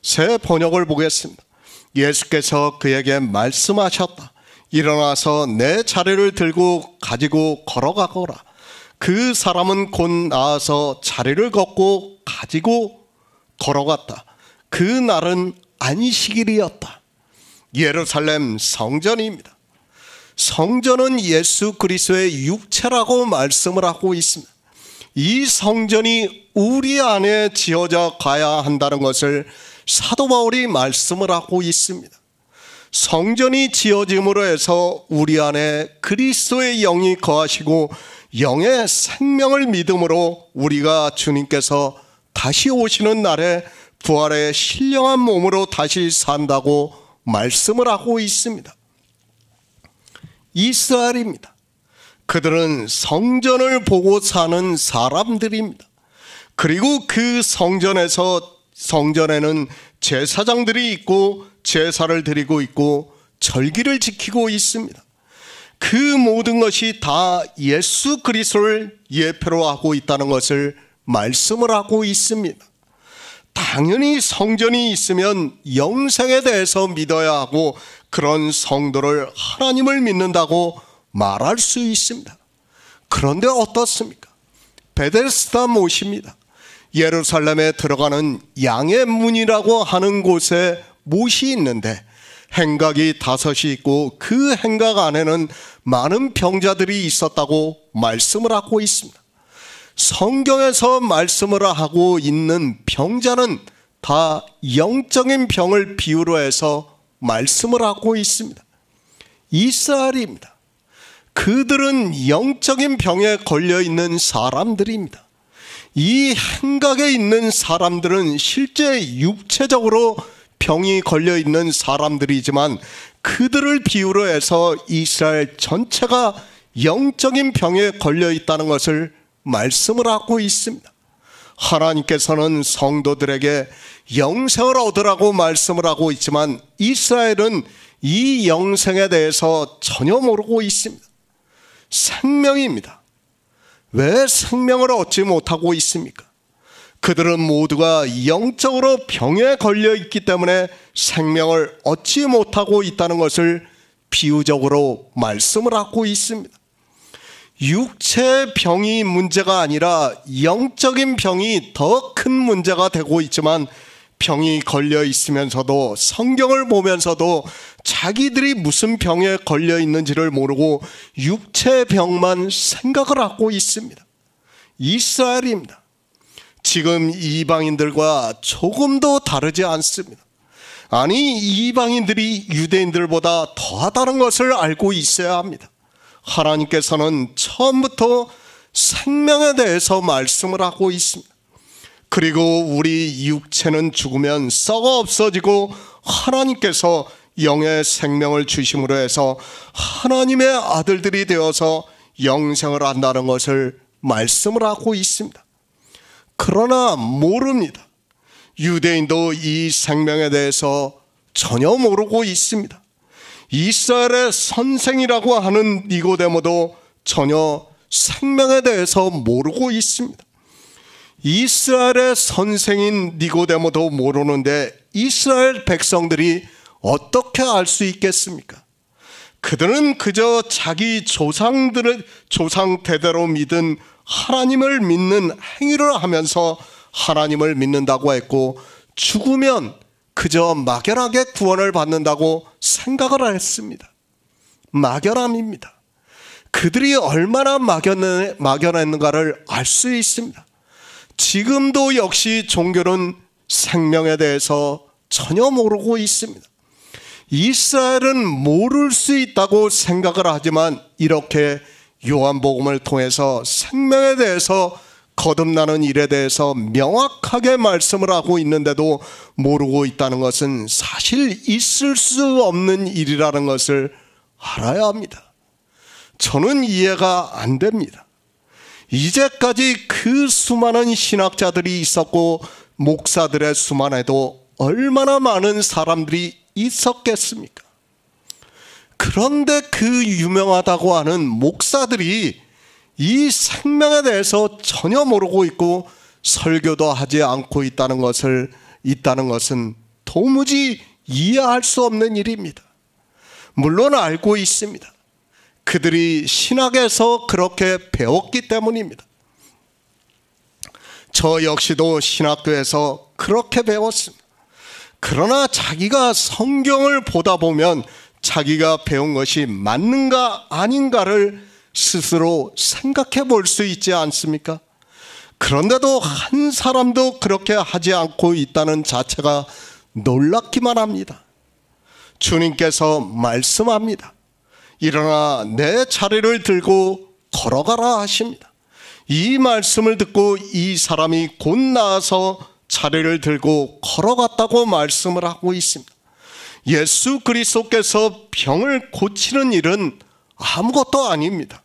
새 번역을 보겠습니다. 예수께서 그에게 말씀하셨다. 일어나서 내 자리를 들고 가지고 걸어가거라. 그 사람은 곧 나아서 자리를 걷고 가지고 걸어갔다. 그 날은 안식일이었다. 예루살렘 성전입니다. 성전은 예수 그리스도의 육체라고 말씀을 하고 있습니다. 이 성전이 우리 안에 지어져 가야 한다는 것을 사도 바울이 말씀을 하고 있습니다. 성전이 지어짐으로 해서 우리 안에 그리스도의 영이 거하시고, 영의 생명을 믿음으로 우리가 주님께서 다시 오시는 날에 부활의 신령한 몸으로 다시 산다고 말씀을 하고 있습니다. 이스라엘입니다. 그들은 성전을 보고 사는 사람들입니다. 그리고 그 성전에는 제사장들이 있고 제사를 드리고 있고 절기를 지키고 있습니다. 그 모든 것이 다 예수 그리스도를 예표로 하고 있다는 것을 말씀을 하고 있습니다. 당연히 성전이 있으면 영생에 대해서 믿어야 하고, 그런 성도를 하나님을 믿는다고 말할 수 있습니다. 그런데 어떻습니까? 베데스다 못입니다. 예루살렘에 들어가는 양의 문이라고 하는 곳에 못이 있는데 행각이 5이 있고 그 행각 안에는 많은 병자들이 있었다고 말씀을 하고 있습니다. 성경에서 말씀을 하고 있는 병자는 다 영적인 병을 비유로 해서 말씀을 하고 있습니다. 이스라엘입니다. 그들은 영적인 병에 걸려있는 사람들입니다. 이 행각에 있는 사람들은 실제 육체적으로 병이 걸려있는 사람들이지만 그들을 비유로 해서 이스라엘 전체가 영적인 병에 걸려있다는 것을 말씀을 하고 있습니다. 하나님께서는 성도들에게 영생을 얻으라고 말씀을 하고 있지만 이스라엘은 이 영생에 대해서 전혀 모르고 있습니다. 생명입니다. 왜 생명을 얻지 못하고 있습니까? 그들은 모두가 영적으로 병에 걸려 있기 때문에 생명을 얻지 못하고 있다는 것을 비유적으로 말씀을 하고 있습니다. 육체 병이 문제가 아니라 영적인 병이 더 큰 문제가 되고 있지만 병이 걸려 있으면서도 성경을 보면서도 자기들이 무슨 병에 걸려 있는지를 모르고 육체 병만 생각을 하고 있습니다. 이스라엘입니다. 지금 이방인들과 조금도 다르지 않습니다. 아니, 이방인들이 유대인들보다 더하다는 것을 알고 있어야 합니다. 하나님께서는 처음부터 생명에 대해서 말씀을 하고 있습니다. 그리고 우리 육체는 죽으면 썩어 없어지고 하나님께서 영의 생명을 주심으로 해서 하나님의 아들들이 되어서 영생을 한다는 것을 말씀을 하고 있습니다. 그러나 모릅니다. 유대인도 이 생명에 대해서 전혀 모르고 있습니다. 이스라엘의 선생이라고 하는 니고데모도 전혀 생명에 대해서 모르고 있습니다. 이스라엘의 선생인 니고데모도 모르는데 이스라엘 백성들이 어떻게 알 수 있겠습니까? 그들은 그저 자기 조상 대대로 믿은 하나님을 믿는 행위를 하면서 하나님을 믿는다고 했고 죽으면 그저 막연하게 구원을 받는다고 생각을 했습니다. 막연함입니다. 그들이 얼마나 막연했는가를 알 수 있습니다. 지금도 역시 종교는 생명에 대해서 전혀 모르고 있습니다. 이스라엘은 모를 수 있다고 생각을 하지만 이렇게 요한복음을 통해서 생명에 대해서 거듭나는 일에 대해서 명확하게 말씀을 하고 있는데도 모르고 있다는 것은 사실 있을 수 없는 일이라는 것을 알아야 합니다. 저는 이해가 안 됩니다. 이제까지 그 수많은 신학자들이 있었고 목사들의 수만에도 얼마나 많은 사람들이 있었겠습니까? 그런데 그 유명하다고 하는 목사들이 이 생명에 대해서 전혀 모르고 있고 설교도 하지 않고 있다는 것은 도무지 이해할 수 없는 일입니다. 물론 알고 있습니다. 그들이 신학에서 그렇게 배웠기 때문입니다. 저 역시도 신학교에서 그렇게 배웠습니다. 그러나 자기가 성경을 보다 보면 자기가 배운 것이 맞는가 아닌가를 스스로 생각해 볼 수 있지 않습니까? 그런데도 한 사람도 그렇게 하지 않고 있다는 자체가 놀랍기만 합니다. 주님께서 말씀합니다. 일어나 내 자리를 들고 걸어가라 하십니다. 이 말씀을 듣고 이 사람이 곧 나아서 자리를 들고 걸어갔다고 말씀을 하고 있습니다. 예수 그리스도께서 병을 고치는 일은 아무것도 아닙니다.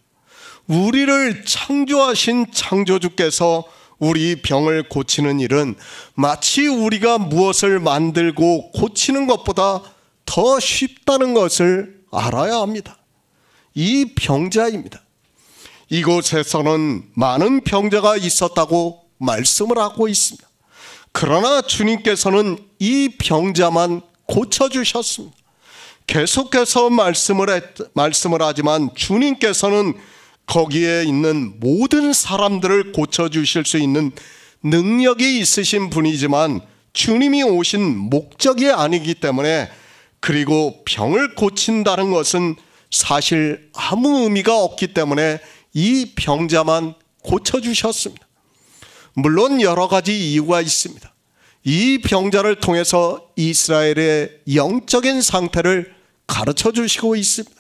우리를 창조하신 창조주께서 우리 병을 고치는 일은 마치 우리가 무엇을 만들고 고치는 것보다 더 쉽다는 것을 알아야 합니다. 이 병자입니다. 이곳에서는 많은 병자가 있었다고 말씀을 하고 있습니다. 그러나 주님께서는 이 병자만 고쳐주셨습니다. 계속해서 말씀을 하지만 주님께서는 거기에 있는 모든 사람들을 고쳐주실 수 있는 능력이 있으신 분이지만 주님이 오신 목적이 아니기 때문에, 그리고 병을 고친다는 것은 사실 아무 의미가 없기 때문에 이 병자만 고쳐주셨습니다. 물론 여러 가지 이유가 있습니다. 이 병자를 통해서 이스라엘의 영적인 상태를 가르쳐 주시고 있습니다.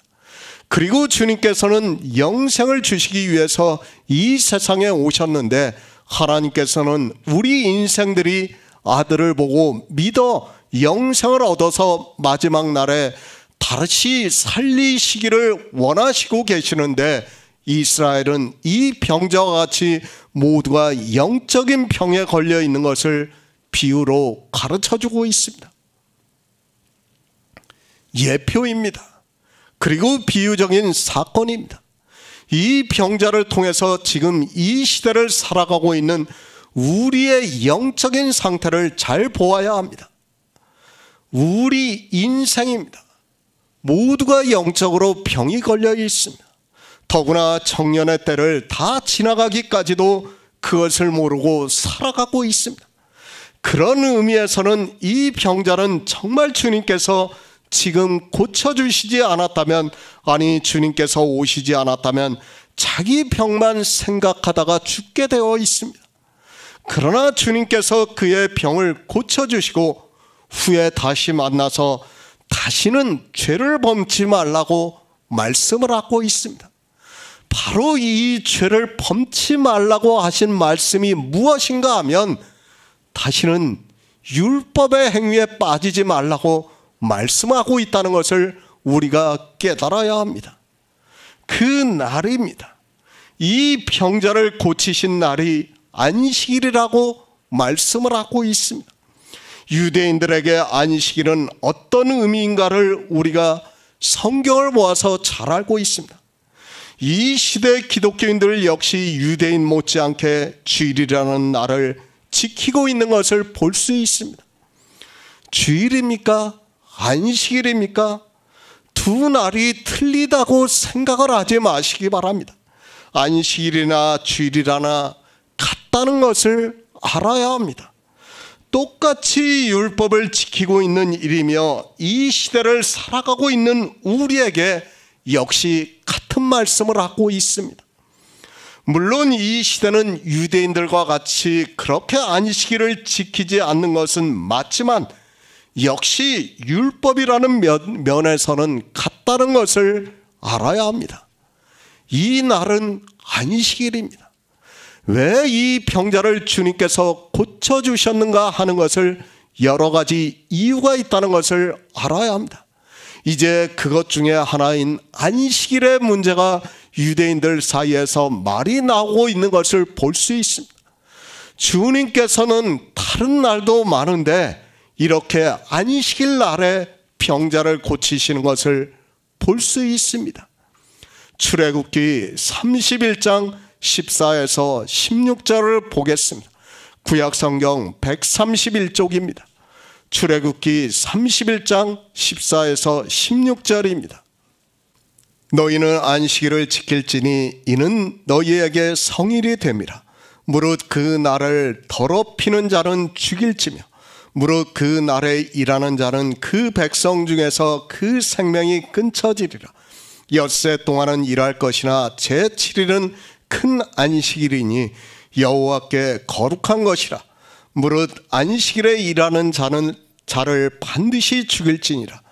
그리고 주님께서는 영생을 주시기 위해서 이 세상에 오셨는데, 하나님께서는 우리 인생들이 아들을 보고 믿어 영생을 얻어서 마지막 날에 다시 살리시기를 원하시고 계시는데, 이스라엘은 이 병자와 같이 모두가 영적인 병에 걸려 있는 것을 비유로 가르쳐주고 있습니다. 예표입니다. 그리고 비유적인 사건입니다. 이 병자를 통해서 지금 이 시대를 살아가고 있는 우리의 영적인 상태를 잘 보아야 합니다. 우리 인생입니다. 모두가 영적으로 병이 걸려 있습니다. 더구나 청년의 때를 다 지나가기까지도 그것을 모르고 살아가고 있습니다. 그런 의미에서는 이 병자는 정말 주님께서 지금 고쳐주시지 않았다면, 아니 주님께서 오시지 않았다면 자기 병만 생각하다가 죽게 되어 있습니다. 그러나 주님께서 그의 병을 고쳐주시고 후에 다시 만나서 다시는 죄를 범치 말라고 말씀을 하고 있습니다. 바로 이 죄를 범치 말라고 하신 말씀이 무엇인가 하면, 다시는 율법의 행위에 빠지지 말라고 말씀하고 있다는 것을 우리가 깨달아야 합니다. 그 날입니다. 이 병자를 고치신 날이 안식일이라고 말씀을 하고 있습니다. 유대인들에게 안식일은 어떤 의미인가를 우리가 성경을 모아서 잘 알고 있습니다. 이 시대 기독교인들 역시 유대인 못지않게 주일이라는 날을 지키고 있는 것을 볼 수 있습니다. 주일입니까? 안식일입니까? 두 날이 틀리다고 생각을 하지 마시기 바랍니다. 안식일이나 주일이나 같다는 것을 알아야 합니다. 똑같이 율법을 지키고 있는 일이며 이 시대를 살아가고 있는 우리에게 역시 같은 말씀을 하고 있습니다. 물론 이 시대는 유대인들과 같이 그렇게 안식일을 지키지 않는 것은 맞지만, 역시 율법이라는 면에서는 같다는 것을 알아야 합니다. 이 날은 안식일입니다. 왜 이 병자를 주님께서 고쳐주셨는가 하는 것을 여러 가지 이유가 있다는 것을 알아야 합니다. 이제 그것 중에 하나인 안식일의 문제가 유대인들 사이에서 말이 나오고 있는 것을 볼 수 있습니다. 주님께서는 다른 날도 많은데 이렇게 안식일 날에 병자를 고치시는 것을 볼 수 있습니다. 출애굽기 31장 14에서 16절을 보겠습니다. 구약성경 131쪽입니다. 출애굽기 31장 14에서 16절입니다. 너희는 안식일을 지킬지니 이는 너희에게 성일이 됨이라. 무릇 그 날을 더럽히는 자는 죽일지며 무릇 그 날에 일하는 자는 그 백성 중에서 그 생명이 끊쳐지리라. 엿새 동안은 일할 것이나 제7일은 큰 안식일이니 여호와께 거룩한 것이라. 무릇 안식일에 일하는 자를 반드시 죽일지니라.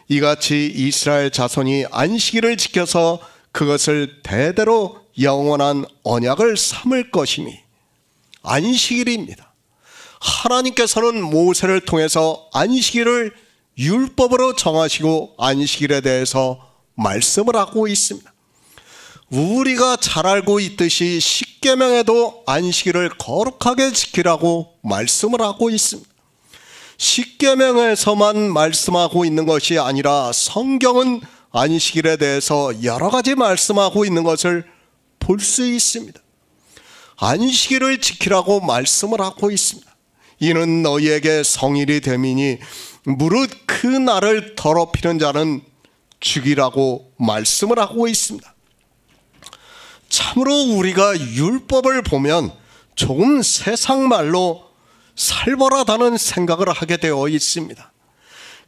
이같이 이스라엘 자손이 안식일을 지켜서 그것을 대대로 영원한 언약을 삼을 것이니. 안식일입니다. 하나님께서는 모세를 통해서 안식일을 율법으로 정하시고 안식일에 대해서 말씀을 하고 있습니다. 우리가 잘 알고 있듯이 십계명에도 안식일을 거룩하게 지키라고 말씀을 하고 있습니다. 십계명에서만 말씀하고 있는 것이 아니라 성경은 안식일에 대해서 여러 가지 말씀하고 있는 것을 볼 수 있습니다. 안식일을 지키라고 말씀을 하고 있습니다. 이는 너희에게 성일이 됨이니 무릇 그 나를 더럽히는 자는 죽이라고 말씀을 하고 있습니다. 참으로 우리가 율법을 보면 조금 세상 말로 살벌하다는 생각을 하게 되어 있습니다.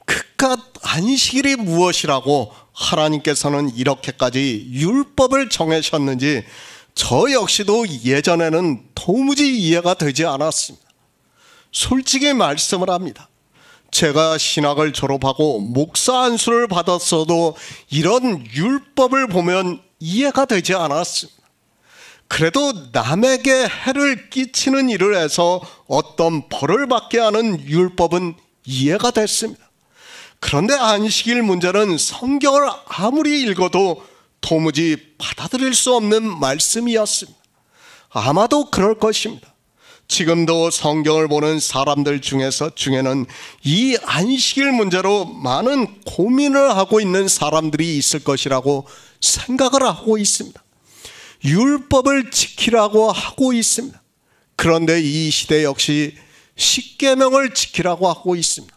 그깟 안식일이 무엇이라고 하나님께서는 이렇게까지 율법을 정하셨는지 저 역시도 예전에는 도무지 이해가 되지 않았습니다. 솔직히 말씀을 합니다. 제가 신학을 졸업하고 목사 안수를 받았어도 이런 율법을 보면 이해가 되지 않았습니다. 그래도 남에게 해를 끼치는 일을 해서 어떤 벌을 받게 하는 율법은 이해가 됐습니다. 그런데 안식일 문제는 성경을 아무리 읽어도 도무지 받아들일 수 없는 말씀이었습니다. 아마도 그럴 것입니다. 지금도 성경을 보는 사람들 중에는 이 안식일 문제로 많은 고민을 하고 있는 사람들이 있을 것이라고 생각을 하고 있습니다. 율법을 지키라고 하고 있습니다. 그런데 이 시대 역시 십계명을 지키라고 하고 있습니다.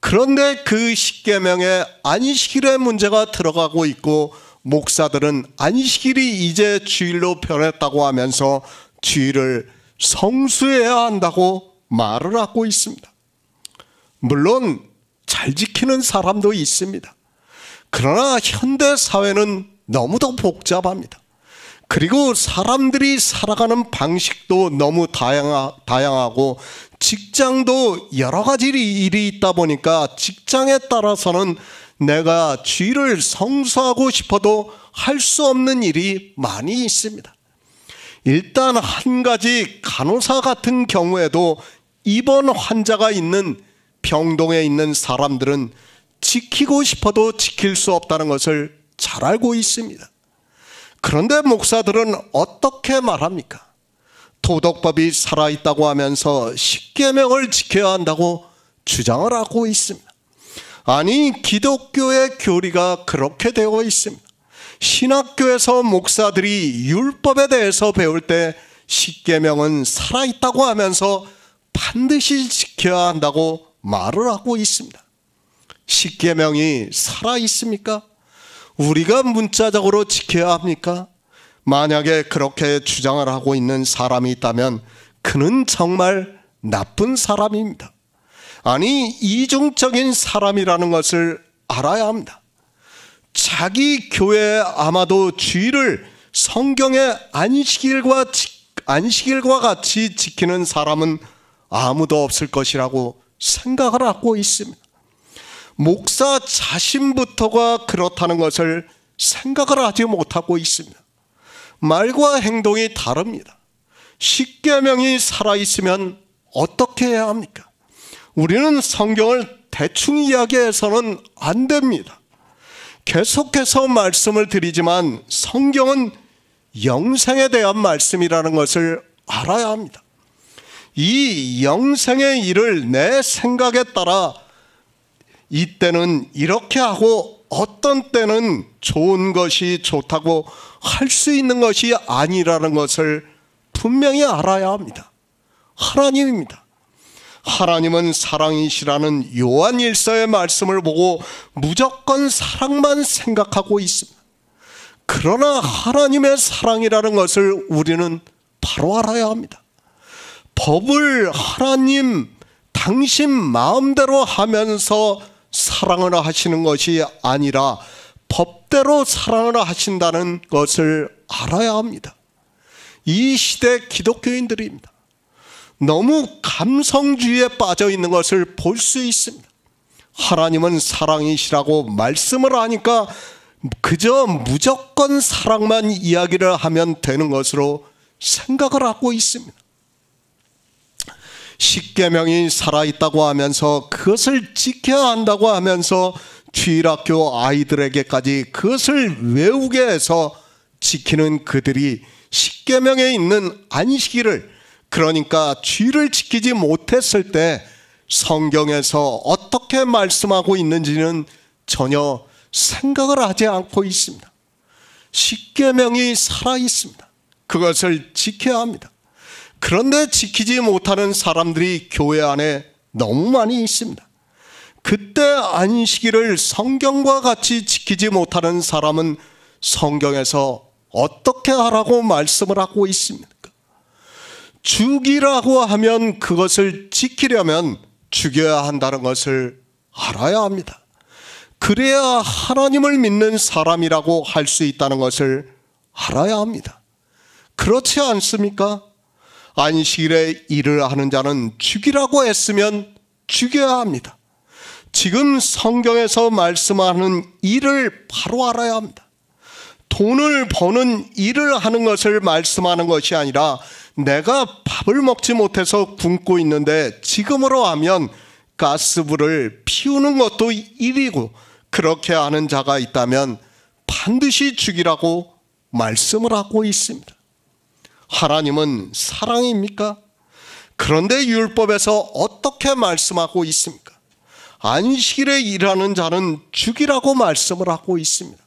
그런데 그 십계명에 안식일의 문제가 들어가고 있고 목사들은 안식일이 이제 주일로 변했다고 하면서 주일을 성수해야 한다고 말을 하고 있습니다. 물론 잘 지키는 사람도 있습니다. 그러나 현대 사회는 너무도 복잡합니다. 그리고 사람들이 살아가는 방식도 너무 다양하고 직장도 여러 가지 일이 있다 보니까 직장에 따라서는 내가 주일을 성수하고 싶어도 할 수 없는 일이 많이 있습니다. 일단 한 가지 간호사 같은 경우에도 입원 환자가 있는 병동에 있는 사람들은 지키고 싶어도 지킬 수 없다는 것을 잘 알고 있습니다. 그런데 목사들은 어떻게 말합니까? 도덕법이 살아있다고 하면서 십계명을 지켜야 한다고 주장을 하고 있습니다. 아니, 기독교의 교리가 그렇게 되어 있습니다. 신학교에서 목사들이 율법에 대해서 배울 때 십계명은 살아있다고 하면서 반드시 지켜야 한다고 말을 하고 있습니다. 십계명이 살아있습니까? 우리가 문자적으로 지켜야 합니까? 만약에 그렇게 주장을 하고 있는 사람이 있다면 그는 정말 나쁜 사람입니다. 아니, 이중적인 사람이라는 것을 알아야 합니다. 자기 교회에 아마도 주일을 성경의 안식일과 같이 지키는 사람은 아무도 없을 것이라고 생각을 하고 있습니다. 목사 자신부터가 그렇다는 것을 생각을 하지 못하고 있습니다. 말과 행동이 다릅니다. 십계명이 살아있으면 어떻게 해야 합니까? 우리는 성경을 대충 이야기해서는 안 됩니다. 계속해서 말씀을 드리지만 성경은 영생에 대한 말씀이라는 것을 알아야 합니다. 이 영생의 일을 내 생각에 따라 이때는 이렇게 하고 어떤 때는 좋은 것이 좋다고 할 수 있는 것이 아니라는 것을 분명히 알아야 합니다. 하나님입니다. 하나님은 사랑이시라는 요한일서의 말씀을 보고 무조건 사랑만 생각하고 있습니다. 그러나 하나님의 사랑이라는 것을 우리는 바로 알아야 합니다. 법을 하나님 당신 마음대로 하면서 사랑을 하시는 것이 아니라 법대로 사랑을 하신다는 것을 알아야 합니다. 이 시대 기독교인들입니다. 너무 감성주의에 빠져 있는 것을 볼 수 있습니다. 하나님은 사랑이시라고 말씀을 하니까 그저 무조건 사랑만 이야기를 하면 되는 것으로 생각을 하고 있습니다. 십계명이 살아있다고 하면서 그것을 지켜야 한다고 하면서 주일학교 아이들에게까지 그것을 외우게 해서 지키는 그들이 십계명에 있는 안식일을, 그러니까 주일을 지키지 못했을 때 성경에서 어떻게 말씀하고 있는지는 전혀 생각을 하지 않고 있습니다. 십계명이 살아있습니다. 그것을 지켜야 합니다. 그런데 지키지 못하는 사람들이 교회 안에 너무 많이 있습니다. 그때 안식일을 성경과 같이 지키지 못하는 사람은 성경에서 어떻게 하라고 말씀을 하고 있습니까? 죽이라고 하면 그것을 지키려면 죽여야 한다는 것을 알아야 합니다. 그래야 하나님을 믿는 사람이라고 할 수 있다는 것을 알아야 합니다. 그렇지 않습니까? 안식일에 일을 하는 자는 죽이라고 했으면 죽여야 합니다. 지금 성경에서 말씀하는 일을 바로 알아야 합니다. 돈을 버는 일을 하는 것을 말씀하는 것이 아니라 내가 밥을 먹지 못해서 굶고 있는데 지금으로 하면 가스불을 피우는 것도 일이고, 그렇게 하는 자가 있다면 반드시 죽이라고 말씀을 하고 있습니다. 하나님은 사랑입니까? 그런데 율법에서 어떻게 말씀하고 있습니까? 안식일에 일하는 자는 죽이라고 말씀을 하고 있습니다.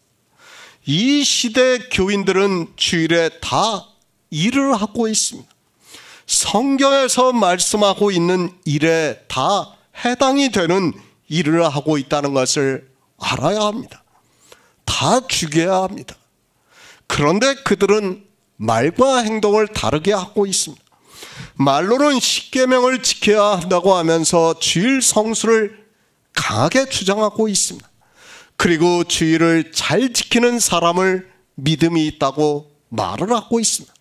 이 시대 교인들은 주일에 다 일을 하고 있습니다. 성경에서 말씀하고 있는 일에 다 해당이 되는 일을 하고 있다는 것을 알아야 합니다. 다 죽여야 합니다. 그런데 그들은 말과 행동을 다르게 하고 있습니다. 말로는 십계명을 지켜야 한다고 하면서 주일 성수를 강하게 주장하고 있습니다. 그리고 주일을 잘 지키는 사람을 믿음이 있다고 말을 하고 있습니다.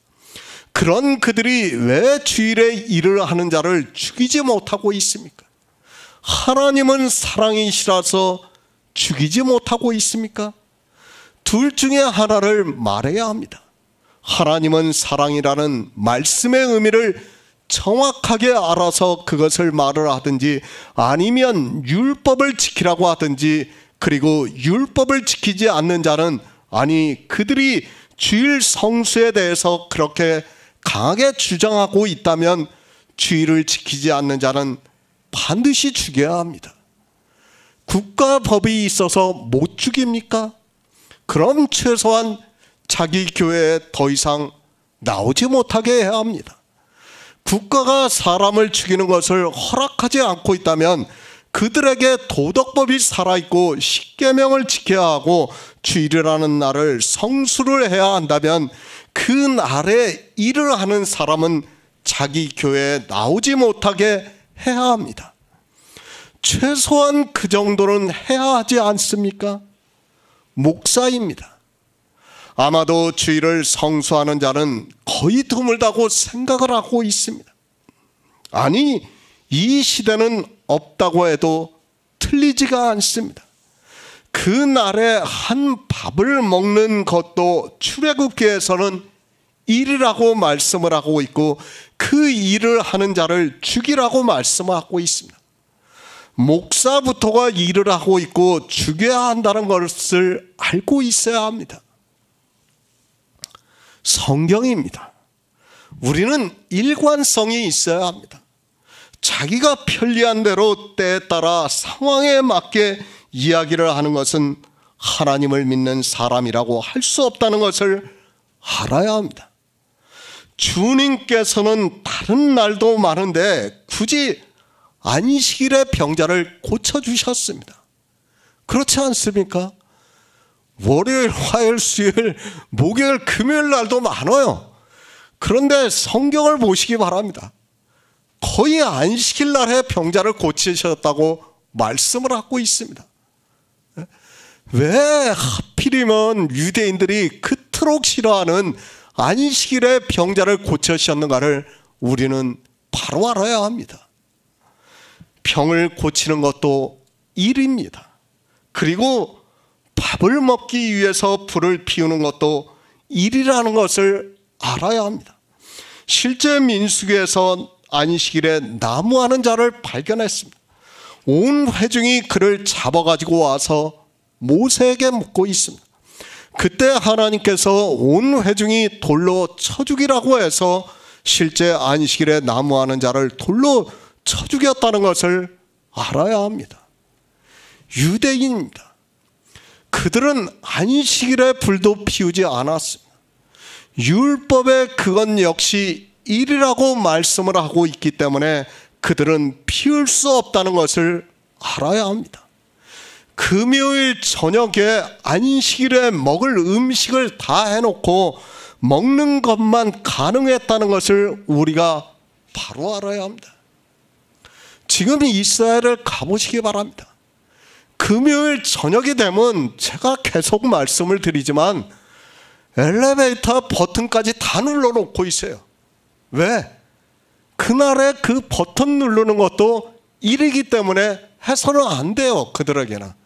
그런 그들이 왜 주일에 일을 하는 자를 죽이지 못하고 있습니까? 하나님은 사랑이시라서 죽이지 못하고 있습니까? 둘 중에 하나를 말해야 합니다. 하나님은 사랑이라는 말씀의 의미를 정확하게 알아서 그것을 말을 하든지, 아니면 율법을 지키라고 하든지, 그리고 율법을 지키지 않는 자는, 아니 그들이 주일 성수에 대해서 그렇게 강하게 주장하고 있다면 주일을 지키지 않는 자는 반드시 죽여야 합니다. 국가법이 있어서 못 죽입니까? 그럼 최소한 자기 교회에 더 이상 나오지 못하게 해야 합니다. 국가가 사람을 죽이는 것을 허락하지 않고 있다면 그들에게 도덕법이 살아있고 십계명을 지켜야 하고 주일이라는 날을 성수를 해야 한다면 그 날에 일을 하는 사람은 자기 교회에 나오지 못하게 해야 합니다. 최소한 그 정도는 해야 하지 않습니까? 목사입니다. 아마도 주일을 성수하는 자는 거의 드물다고 생각을 하고 있습니다. 아니, 이 시대는 없다고 해도 틀리지가 않습니다. 그 날에 한 밥을 먹는 것도 출애굽기에서는 일이라고 말씀을 하고 있고, 그 일을 하는 자를 죽이라고 말씀하고 있습니다. 목사부터가 일을 하고 있고 죽여야 한다는 것을 알고 있어야 합니다. 성경입니다. 우리는 일관성이 있어야 합니다. 자기가 편리한 대로 때에 따라 상황에 맞게 이야기를 하는 것은 하나님을 믿는 사람이라고 할 수 없다는 것을 알아야 합니다. 주님께서는 다른 날도 많은데 굳이 안식일에 병자를 고쳐주셨습니다. 그렇지 않습니까? 월요일, 화요일, 수요일, 목요일, 금요일 날도 많아요. 그런데 성경을 보시기 바랍니다. 거의 안식일 날에 병자를 고치셨다고 말씀을 하고 있습니다. 왜 하필이면 유대인들이 그토록 싫어하는 안식일에 병자를 고치셨는가를 우리는 바로 알아야 합니다. 병을 고치는 것도 일입니다. 그리고 밥을 먹기 위해서 불을 피우는 것도 일이라는 것을 알아야 합니다. 실제 민수기에서 안식일에 나무하는 자를 발견했습니다. 온 회중이 그를 잡아가지고 와서 모세에게 묻고 있습니다. 그때 하나님께서 온 회중이 돌로 쳐 죽이라고 해서 실제 안식일에 나무하는 자를 돌로 쳐 죽였다는 것을 알아야 합니다. 유대인입니다. 그들은 안식일에 불도 피우지 않았습니다. 율법에 그건 역시 일이라고 말씀을 하고 있기 때문에 그들은 피울 수 없다는 것을 알아야 합니다. 금요일 저녁에 안식일에 먹을 음식을 다 해놓고 먹는 것만 가능했다는 것을 우리가 바로 알아야 합니다. 지금 이스라엘을 가보시기 바랍니다. 금요일 저녁이 되면 제가 계속 말씀을 드리지만 엘리베이터 버튼까지 다 눌러놓고 있어요. 왜? 그날에 그 버튼 누르는 것도 일이기 때문에 해서는 안 돼요. 그들에게는.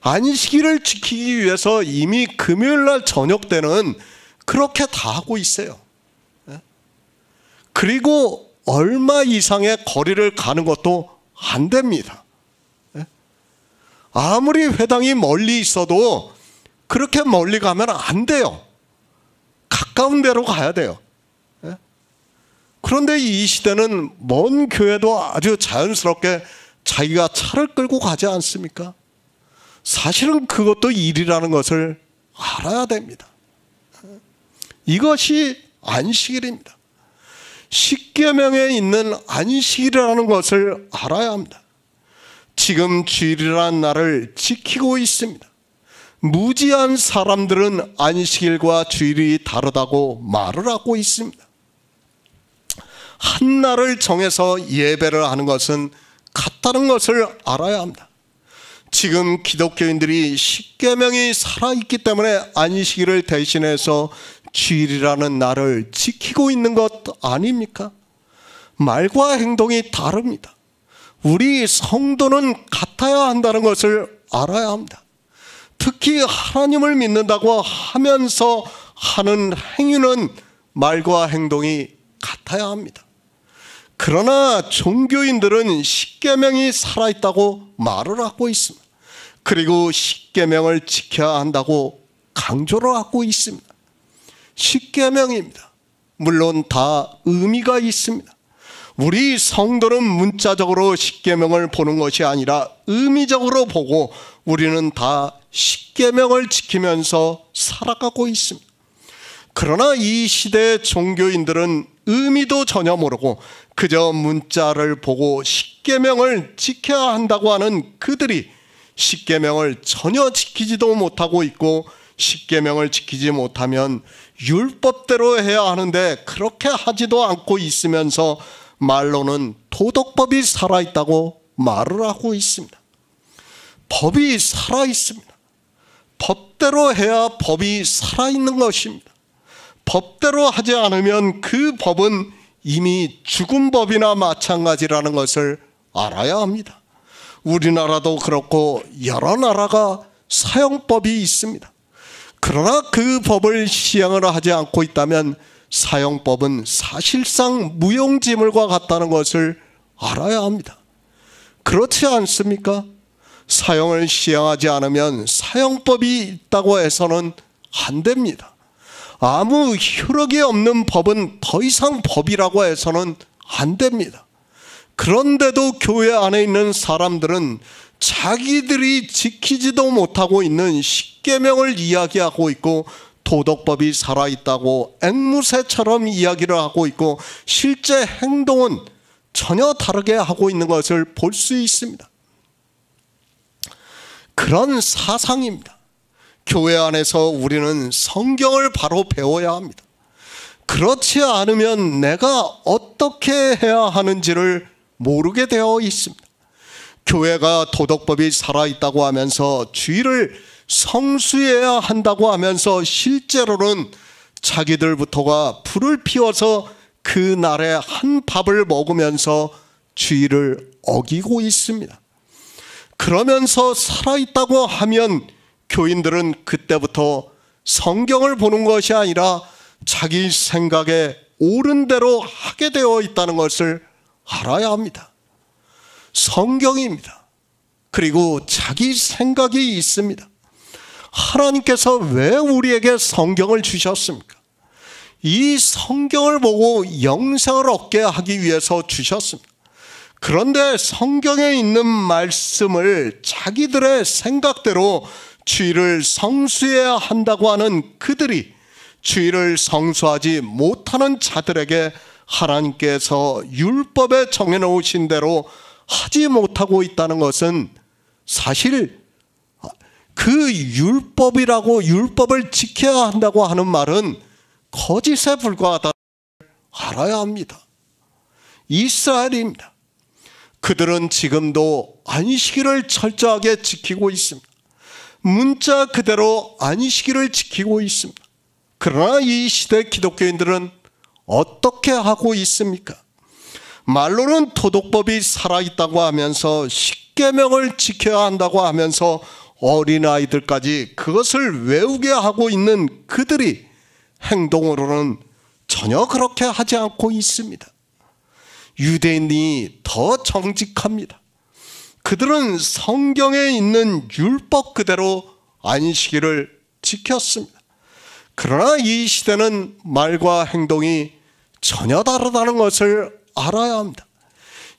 안식일을 지키기 위해서 이미 금요일날 저녁 때는 그렇게 다 하고 있어요. 그리고 얼마 이상의 거리를 가는 것도 안 됩니다. 아무리 회당이 멀리 있어도 그렇게 멀리 가면 안 돼요. 가까운 데로 가야 돼요. 그런데 이 시대는 먼 교회도 아주 자연스럽게 자기가 차를 끌고 가지 않습니까? 사실은 그것도 일이라는 것을 알아야 됩니다. 이것이 안식일입니다. 십계명에 있는 안식일이라는 것을 알아야 합니다. 지금 주일이라는 날을 지키고 있습니다. 무지한 사람들은 안식일과 주일이 다르다고 말을 하고 있습니다. 한 날을 정해서 예배를 하는 것은 같다는 것을 알아야 합니다. 지금 기독교인들이 십계명이 살아있기 때문에 안식일을 대신해서 주일이라는 날을 지키고 있는 것 아닙니까? 말과 행동이 다릅니다. 우리 성도는 같아야 한다는 것을 알아야 합니다. 특히 하나님을 믿는다고 하면서 하는 행위는 말과 행동이 같아야 합니다. 그러나 종교인들은 십계명이 살아있다고 말을 하고 있습니다. 그리고 십계명을 지켜야 한다고 강조를 하고 있습니다. 십계명입니다. 물론 다 의미가 있습니다. 우리 성도는 문자적으로 십계명을 보는 것이 아니라 의미적으로 보고 우리는 다 십계명을 지키면서 살아가고 있습니다. 그러나 이 시대의 종교인들은 의미도 전혀 모르고 그저 문자를 보고 십계명을 지켜야 한다고 하는 그들이 십계명을 전혀 지키지도 못하고 있고, 십계명을 지키지 못하면 율법대로 해야 하는데 그렇게 하지도 않고 있으면서 말로는 도덕법이 살아있다고 말을 하고 있습니다. 법이 살아있습니다. 법대로 해야 법이 살아있는 것입니다. 법대로 하지 않으면 그 법은 이미 죽은 법이나 마찬가지라는 것을 알아야 합니다. 우리나라도 그렇고 여러 나라가 사형법이 있습니다. 그러나 그 법을 시행을 하지 않고 있다면 사형법은 사실상 무용지물과 같다는 것을 알아야 합니다. 그렇지 않습니까? 사형을 시행하지 않으면 사형법이 있다고 해서는 안 됩니다. 아무 효력이 없는 법은 더 이상 법이라고 해서는 안 됩니다. 그런데도 교회 안에 있는 사람들은 자기들이 지키지도 못하고 있는 십계명을 이야기하고 있고 도덕법이 살아있다고 앵무새처럼 이야기를 하고 있고 실제 행동은 전혀 다르게 하고 있는 것을 볼 수 있습니다. 그런 사상입니다. 교회 안에서 우리는 성경을 바로 배워야 합니다. 그렇지 않으면 내가 어떻게 해야 하는지를 모르게 되어 있습니다. 교회가 도덕법이 살아있다고 하면서 주일을 성수해야 한다고 하면서 실제로는 자기들부터가 불을 피워서 그 날에 한 밥을 먹으면서 주일을 어기고 있습니다. 그러면서 살아있다고 하면 교인들은 그때부터 성경을 보는 것이 아니라 자기 생각에 옳은 대로 하게 되어 있다는 것을 알아야 합니다. 성경입니다. 그리고 자기 생각이 있습니다. 하나님께서 왜 우리에게 성경을 주셨습니까? 이 성경을 보고 영생을 얻게 하기 위해서 주셨습니다. 그런데 성경에 있는 말씀을 자기들의 생각대로 주일을 성수해야 한다고 하는 그들이 주일을 성수하지 못하는 자들에게 하나님께서 율법에 정해놓으신 대로 하지 못하고 있다는 것은 사실 그 율법을 지켜야 한다고 하는 말은 거짓에 불과하다는 걸 알아야 합니다. 이스라엘입니다. 그들은 지금도 안식일을 철저하게 지키고 있습니다. 문자 그대로 안식일을 지키고 있습니다. 그러나 이 시대 기독교인들은 어떻게 하고 있습니까? 말로는 도덕법이 살아있다고 하면서 십계명을 지켜야 한다고 하면서 어린아이들까지 그것을 외우게 하고 있는 그들이 행동으로는 전혀 그렇게 하지 않고 있습니다. 유대인이 더 정직합니다. 그들은 성경에 있는 율법 그대로 안식일을 지켰습니다. 그러나 이 시대는 말과 행동이 전혀 다르다는 것을 알아야 합니다.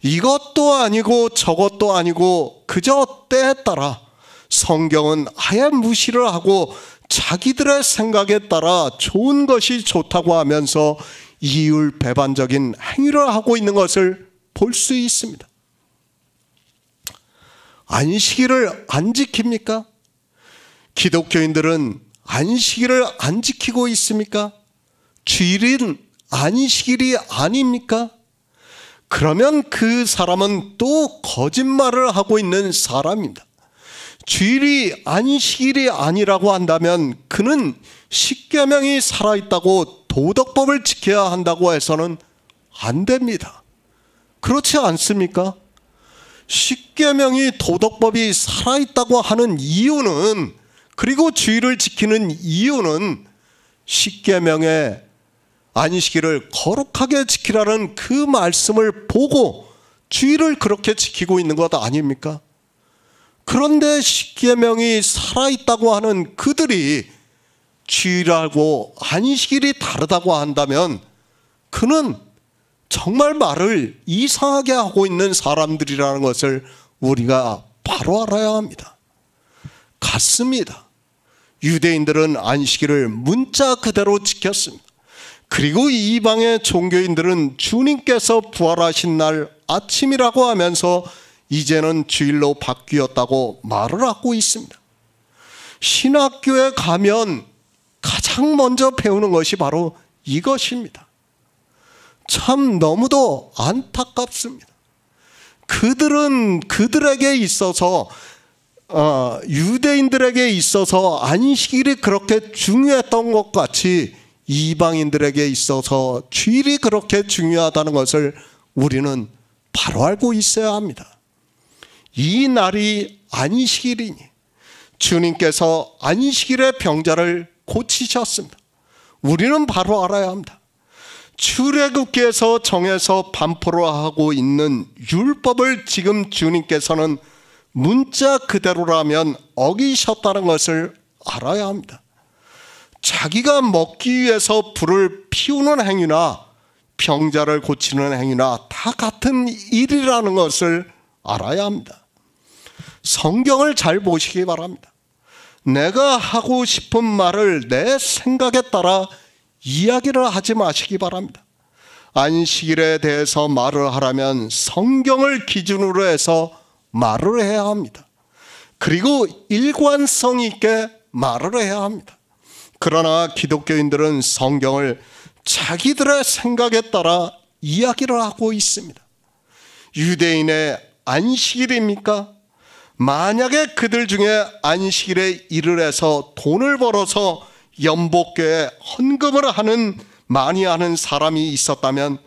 이것도 아니고 저것도 아니고 그저 때에 따라 성경은 아예 무시를 하고 자기들의 생각에 따라 좋은 것이 좋다고 하면서 이율 배반적인 행위를 하고 있는 것을 볼 수 있습니다. 안식일을 안 지킵니까? 기독교인들은 안식일을 안 지키고 있습니까? 주일은 안식일이 아닙니까? 그러면 그 사람은 또 거짓말을 하고 있는 사람입니다. 주일이 안식일이 아니라고 한다면 그는 십계명이 살아있다고 도덕법을 지켜야 한다고 해서는 안 됩니다. 그렇지 않습니까? 십계명이 도덕법이 살아있다고 하는 이유는, 그리고 주일을 지키는 이유는 십계명의 안식일을 거룩하게 지키라는 그 말씀을 보고 주일을 그렇게 지키고 있는 것 아닙니까? 그런데 십계명이 살아있다고 하는 그들이 주일하고 안식일이 다르다고 한다면 그는 정말 말을 이상하게 하고 있는 사람들이라는 것을 우리가 바로 알아야 합니다. 같습니다. 유대인들은 안식일을 문자 그대로 지켰습니다. 그리고 이방의 종교인들은 주님께서 부활하신 날 아침이라고 하면서 이제는 주일로 바뀌었다고 말을 하고 있습니다. 신학교에 가면 가장 먼저 배우는 것이 바로 이것입니다. 참 너무도 안타깝습니다. 그들은 그들에게 있어서 유대인들에게 있어서 안식일이 그렇게 중요했던 것 같이 이방인들에게 있어서 주일이 그렇게 중요하다는 것을 우리는 바로 알고 있어야 합니다. 이 날이 안식일이니 주님께서 안식일의 병자를 고치셨습니다. 우리는 바로 알아야 합니다. 출애굽기에서 정해서 반포로 하고 있는 율법을 지금 주님께서는 문자 그대로라면 어기셨다는 것을 알아야 합니다. 자기가 먹기 위해서 불을 피우는 행위나 병자를 고치는 행위나 다 같은 일이라는 것을 알아야 합니다. 성경을 잘 보시기 바랍니다. 내가 하고 싶은 말을 내 생각에 따라 이야기를 하지 마시기 바랍니다. 안식일에 대해서 말을 하려면 성경을 기준으로 해서 말을 해야 합니다. 그리고 일관성 있게 말을 해야 합니다. 그러나 기독교인들은 성경을 자기들의 생각에 따라 이야기를 하고 있습니다. 유대인의 안식일입니까? 만약에 그들 중에 안식일에 일을 해서 돈을 벌어서 연복교에 헌금을 많이 하는 사람이 있었다면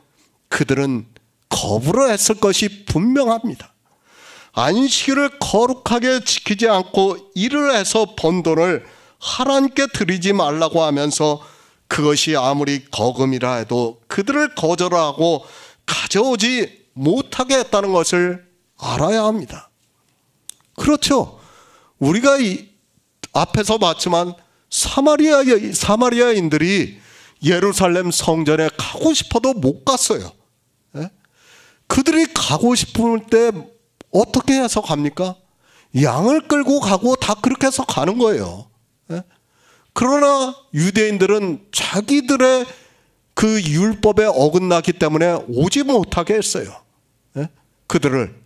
그들은 거부를 했을 것이 분명합니다. 안식일을 거룩하게 지키지 않고 일을 해서 번 돈을 하나님께 드리지 말라고 하면서 그것이 아무리 거금이라 해도 그들을 거절하고 가져오지 못하게 했다는 것을 알아야 합니다. 그렇죠. 우리가 앞에서 봤지만 사마리아인들이 예루살렘 성전에 가고 싶어도 못 갔어요. 그들이 가고 싶을 때 어떻게 해서 갑니까? 양을 끌고 가고 다 그렇게 해서 가는 거예요. 그러나 유대인들은 자기들의 그 율법에 어긋나기 때문에 오지 못하게 했어요. 그들을.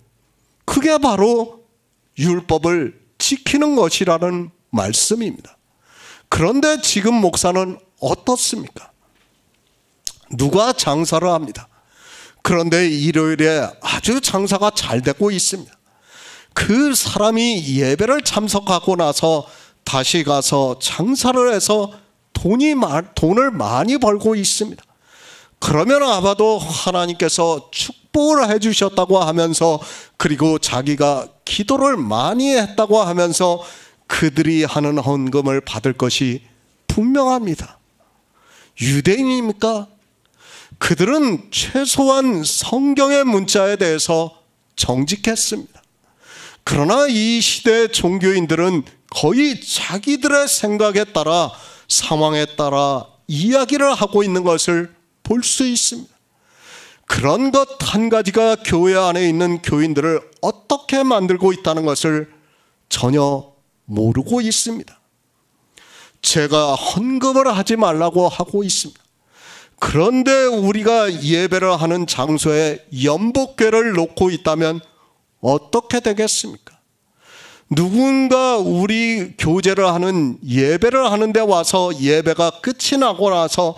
그게 바로 율법을 지키는 것이라는 말씀입니다. 그런데 지금 목사는 어떻습니까? 누가 장사를 합니다. 그런데 일요일에 아주 장사가 잘 되고 있습니다. 그 사람이 예배를 참석하고 나서 다시 가서 장사를 해서 돈을 많이 벌고 있습니다. 그러면 아마도 하나님께서 축복을 해주셨다고 하면서, 그리고 자기가 기도를 많이 했다고 하면서 그들이 하는 헌금을 받을 것이 분명합니다. 유대인입니까? 그들은 최소한 성경의 문자에 대해서 정직했습니다. 그러나 이 시대의 종교인들은 거의 자기들의 생각에 따라, 상황에 따라 이야기를 하고 있는 것을 볼 수 있습니다. 그런 것 한 가지가 교회 안에 있는 교인들을 어떻게 만들고 있다는 것을 전혀 모르고 있습니다. 제가 헌금을 하지 말라고 하고 있습니다. 그런데 우리가 예배를 하는 장소에 연복궤를 놓고 있다면 어떻게 되겠습니까? 누군가 우리 교제를 하는, 예배를 하는데 와서 예배가 끝이 나고 나서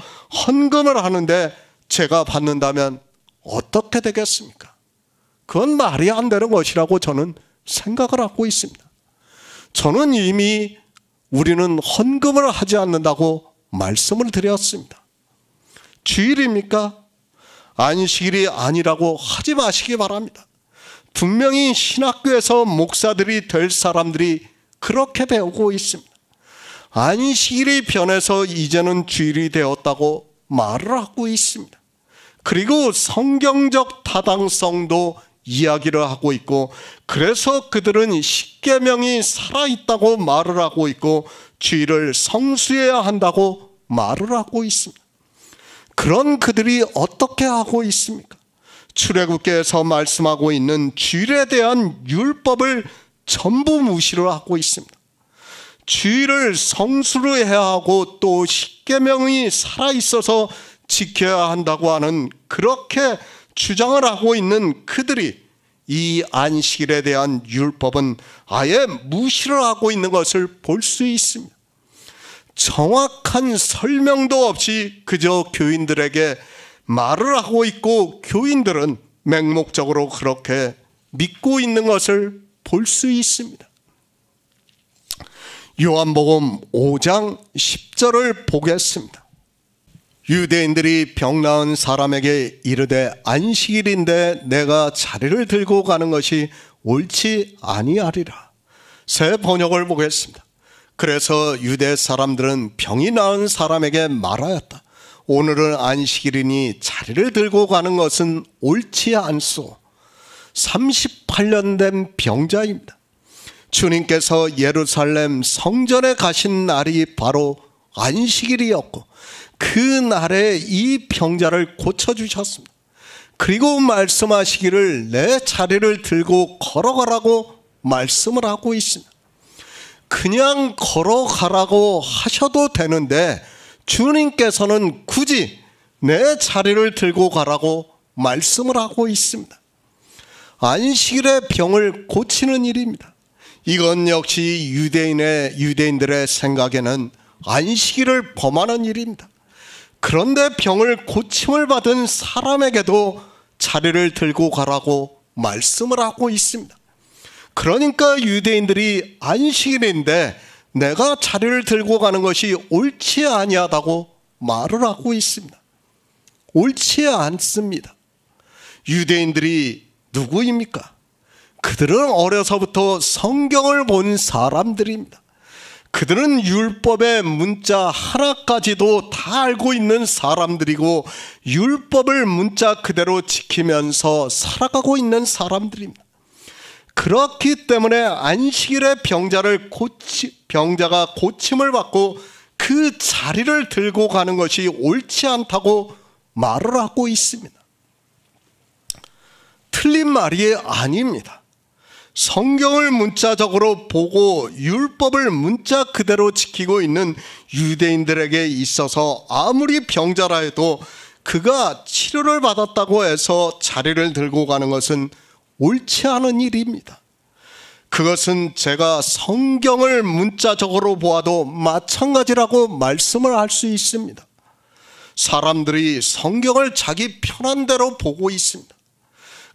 헌금을 하는데 제가 받는다면 어떻게 되겠습니까? 그건 말이 안 되는 것이라고 저는 생각을 하고 있습니다. 저는 이미 우리는 헌금을 하지 않는다고 말씀을 드렸습니다. 주일입니까? 안식일이 아니라고 하지 마시기 바랍니다. 분명히 신학교에서 목사들이 될 사람들이 그렇게 배우고 있습니다. 안식일이 변해서 이제는 주일이 되었다고 말을 하고 있습니다. 그리고 성경적 타당성도 이야기를 하고 있고, 그래서 그들은 십계명이 살아있다고 말을 하고 있고 주일을 성수해야 한다고 말을 하고 있습니다. 그런 그들이 어떻게 하고 있습니까? 출애굽기에서 말씀하고 있는 주일에 대한 율법을 전부 무시를 하고 있습니다. 주일을 성수로 해야 하고 또 십계명이 살아있어서 지켜야 한다고 하는, 그렇게 주장을 하고 있는 그들이 이 안식일에 대한 율법은 아예 무시를 하고 있는 것을 볼 수 있습니다. 정확한 설명도 없이 그저 교인들에게 말을 하고 있고, 교인들은 맹목적으로 그렇게 믿고 있는 것을 볼 수 있습니다. 요한복음 5장 10절을 보겠습니다. 유대인들이 병 나은 사람에게 이르되 안식일인데 내가 자리를 들고 가는 것이 옳지 아니하리라. 새 번역을 보겠습니다. 그래서 유대 사람들은 병이 나은 사람에게 말하였다. 오늘은 안식일이니 자리를 들고 가는 것은 옳지 않소. 38년 된 병자입니다. 주님께서 예루살렘 성전에 가신 날이 바로 안식일이었고 그 날에 이 병자를 고쳐주셨습니다. 그리고 말씀하시기를 내 자리를 들고 걸어가라고 말씀을 하고 있습니다. 그냥 걸어가라고 하셔도 되는데 주님께서는 굳이 내 자리를 들고 가라고 말씀을 하고 있습니다. 안식일의 병을 고치는 일입니다. 이건 역시 유대인들의 생각에는 안식일을 범하는 일입니다. 그런데 병을 고침을 받은 사람에게도 자리를 들고 가라고 말씀을 하고 있습니다. 그러니까 유대인들이 안식일인데 내가 자리를 들고 가는 것이 옳지 아니하다고 말을 하고 있습니다. 옳지 않습니다. 유대인들이 누구입니까? 그들은 어려서부터 성경을 본 사람들입니다. 그들은 율법의 문자 하나까지도 다 알고 있는 사람들이고 율법을 문자 그대로 지키면서 살아가고 있는 사람들입니다. 그렇기 때문에 안식일에 병자가 고침을 받고 그 자리를 들고 가는 것이 옳지 않다고 말을 하고 있습니다. 틀린 말이 아닙니다. 성경을 문자적으로 보고 율법을 문자 그대로 지키고 있는 유대인들에게 있어서 아무리 병자라 해도 그가 치료를 받았다고 해서 자리를 들고 가는 것은 옳지 않은 일입니다. 그것은 제가 성경을 문자적으로 보아도 마찬가지라고 말씀을 할 수 있습니다. 사람들이 성경을 자기 편한 대로 보고 있습니다.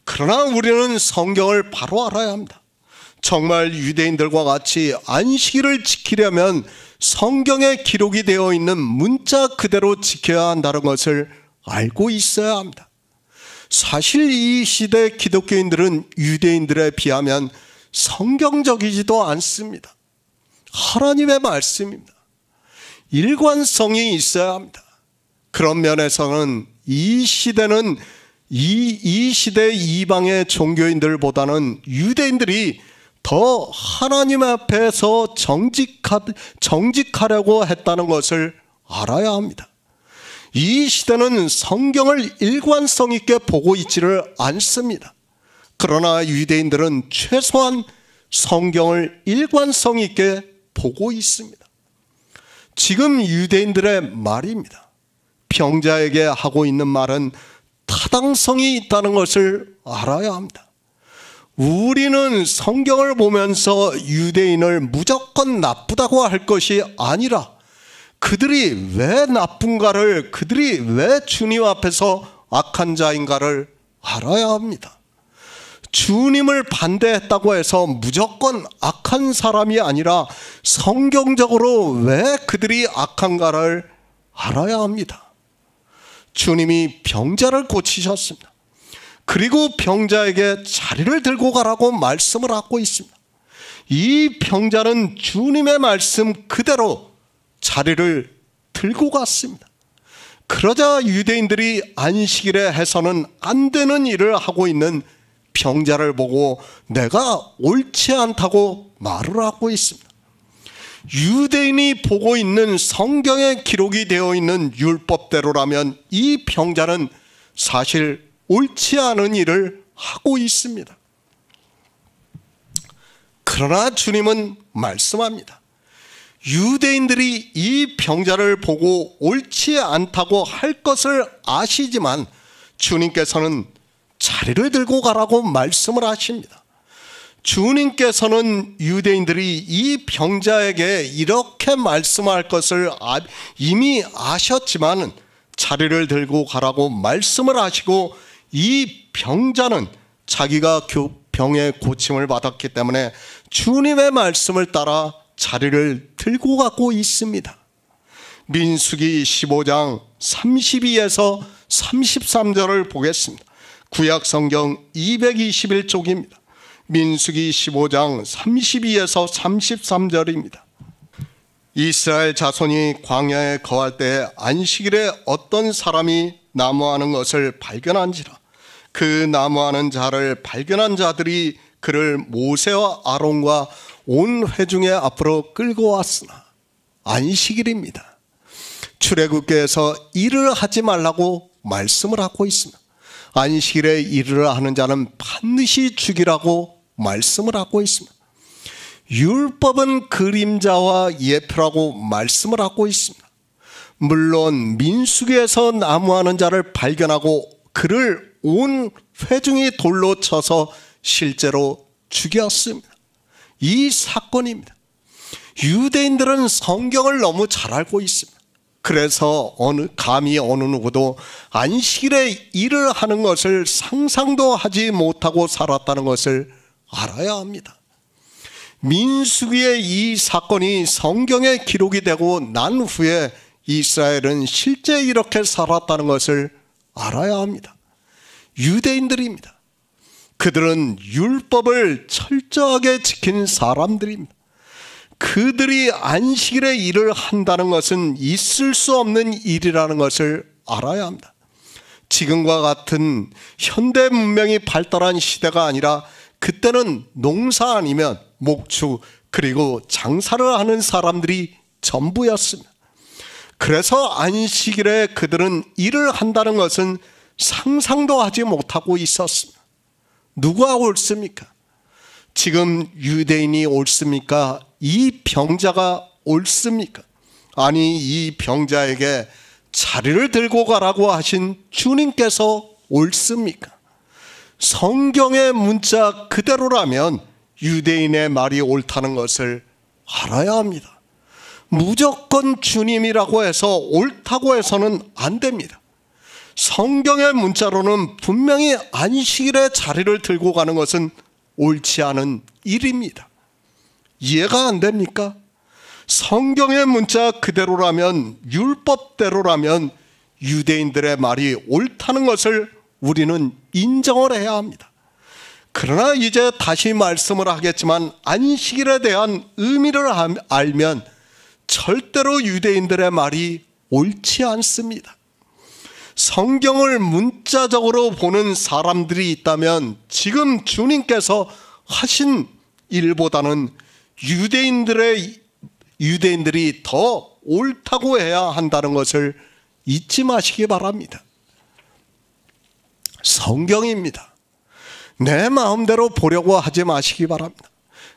그러나 우리는 성경을 바로 알아야 합니다. 정말 유대인들과 같이 안식일을 지키려면 성경에 기록이 되어 있는 문자 그대로 지켜야 한다는 것을 알고 있어야 합니다. 사실 이 시대 기독교인들은 유대인들에 비하면 성경적이지도 않습니다. 하나님의 말씀입니다. 일관성이 있어야 합니다. 그런 면에서는 이 시대는 이 시대 이방의 종교인들보다는 유대인들이 더 하나님 앞에서 정직하려고 했다는 것을 알아야 합니다. 이 시대는 성경을 일관성 있게 보고 있지를 않습니다. 그러나 유대인들은 최소한 성경을 일관성 있게 보고 있습니다. 지금 유대인들의 말입니다. 병자에게 하고 있는 말은 타당성이 있다는 것을 알아야 합니다. 우리는 성경을 보면서 유대인을 무조건 나쁘다고 할 것이 아니라 그들이 왜 나쁜가를, 그들이 왜 주님 앞에서 악한 자인가를 알아야 합니다. 주님을 반대했다고 해서 무조건 악한 사람이 아니라 성경적으로 왜 그들이 악한가를 알아야 합니다. 주님이 병자를 고치셨습니다. 그리고 병자에게 자리를 들고 가라고 말씀을 하고 있습니다. 이 병자는 주님의 말씀 그대로 자리를 들고 갔습니다. 그러자 유대인들이 안식일에 해서는 안 되는 일을 하고 있는 병자를 보고 내가 옳지 않다고 말을 하고 있습니다. 유대인이 보고 있는 성경에 기록이 되어 있는 율법대로라면 이 병자는 사실 옳지 않은 일을 하고 있습니다. 그러나 주님은 말씀합니다. 유대인들이 이 병자를 보고 옳지 않다고 할 것을 아시지만 주님께서는 자리를 들고 가라고 말씀을 하십니다. 주님께서는 유대인들이 이 병자에게 이렇게 말씀할 것을 이미 아셨지만 자리를 들고 가라고 말씀을 하시고 이 병자는 자기가 병의 고침을 받았기 때문에 주님의 말씀을 따라 자리를 들고 가고 있습니다. 민수기 15장 32에서 33절을 보겠습니다. 구약성경 221쪽입니다. 민수기 15장 32에서 33절입니다. 이스라엘 자손이 광야에 거할 때 안식일에 어떤 사람이 나무하는 것을 발견한지라. 그 나무하는 자를 발견한 자들이 그를 모세와 아론과 온 회중의 앞으로 끌고 왔으나 안식일입니다. 출애굽기에서 일을 하지 말라고 말씀을 하고 있습니다. 안식일에 일을 하는 자는 반드시 죽이라고 말씀을 하고 있습니다. 율법은 그림자와 예표라고 말씀을 하고 있습니다. 물론 민수기에서 나무하는 자를 발견하고 그를 온 회중이 돌로 쳐서 실제로 죽였습니다. 이 사건입니다. 유대인들은 성경을 너무 잘 알고 있습니다. 그래서 감히 어느 누구도 안식일에 일을 하는 것을 상상도 하지 못하고 살았다는 것을 알아야 합니다. 민수기의 이 사건이 성경에 기록이 되고 난 후에 이스라엘은 실제 이렇게 살았다는 것을 알아야 합니다. 유대인들입니다. 그들은 율법을 철저하게 지킨 사람들입니다. 그들이 안식일에 일을 한다는 것은 있을 수 없는 일이라는 것을 알아야 합니다. 지금과 같은 현대 문명이 발달한 시대가 아니라 그때는 농사 아니면 목축 그리고 장사를 하는 사람들이 전부였습니다. 그래서 안식일에 그들은 일을 한다는 것은 상상도 하지 못하고 있었습니다. 누가 옳습니까? 지금 유대인이 옳습니까? 이 병자가 옳습니까? 아니, 이 병자에게 자리를 들고 가라고 하신 주님께서 옳습니까? 성경의 문자 그대로라면 유대인의 말이 옳다는 것을 알아야 합니다. 무조건 주님이라고 해서 옳다고 해서는 안 됩니다. 성경의 문자로는 분명히 안식일에 자리를 들고 가는 것은 옳지 않은 일입니다. 이해가 안 됩니까? 성경의 문자 그대로라면, 율법대로라면 유대인들의 말이 옳다는 것을 우리는 인정을 해야 합니다. 그러나 이제 다시 말씀을 하겠지만 안식일에 대한 의미를 알면 절대로 유대인들의 말이 옳지 않습니다. 성경을 문자적으로 보는 사람들이 있다면 지금 주님께서 하신 일보다는 유대인들이 더 옳다고 해야 한다는 것을 잊지 마시기 바랍니다. 성경입니다. 내 마음대로 보려고 하지 마시기 바랍니다.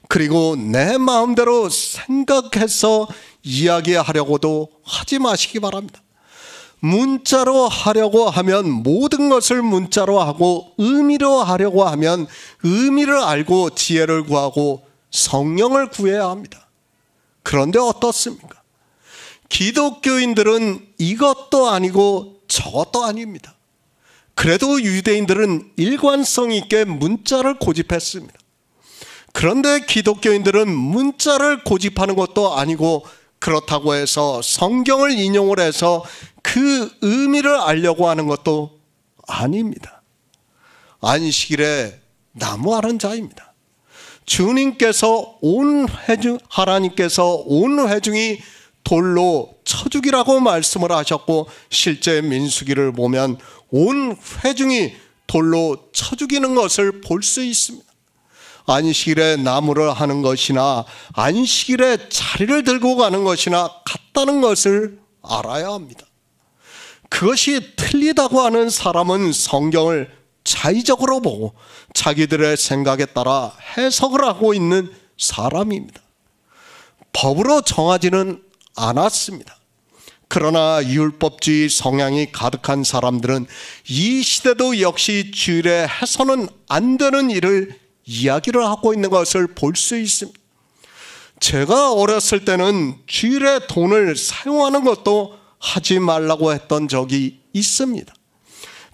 그리고 내 마음대로 생각해서 이야기하려고도 하지 마시기 바랍니다. 문자로 하려고 하면 모든 것을 문자로 하고, 의미로 하려고 하면 의미를 알고 지혜를 구하고 성령을 구해야 합니다. 그런데 어떻습니까? 기독교인들은 이것도 아니고 저것도 아닙니다. 그래도 유대인들은 일관성 있게 문자를 고집했습니다. 그런데 기독교인들은 문자를 고집하는 것도 아니고, 그렇다고 해서 성경을 인용을 해서 그 의미를 알려고 하는 것도 아닙니다. 안식일에 나무하는 자입니다. 주님께서 하나님께서 온 회중이 돌로 쳐 죽이라고 말씀을 하셨고, 실제 민수기를 보면 온 회중이 돌로 쳐 죽이는 것을 볼 수 있습니다. 안식일에 나무를 하는 것이나 안식일에 자리를 들고 가는 것이나 같다는 것을 알아야 합니다. 그것이 틀리다고 하는 사람은 성경을 자의적으로 보고 자기들의 생각에 따라 해석을 하고 있는 사람입니다. 법으로 정하지는 않았습니다. 그러나 율법주의 성향이 가득한 사람들은 이 시대도 역시 주일에 해서는 안 되는 일을 이야기를 하고 있는 것을 볼 수 있습니다. 제가 어렸을 때는 주일에 돈을 사용하는 것도 하지 말라고 했던 적이 있습니다.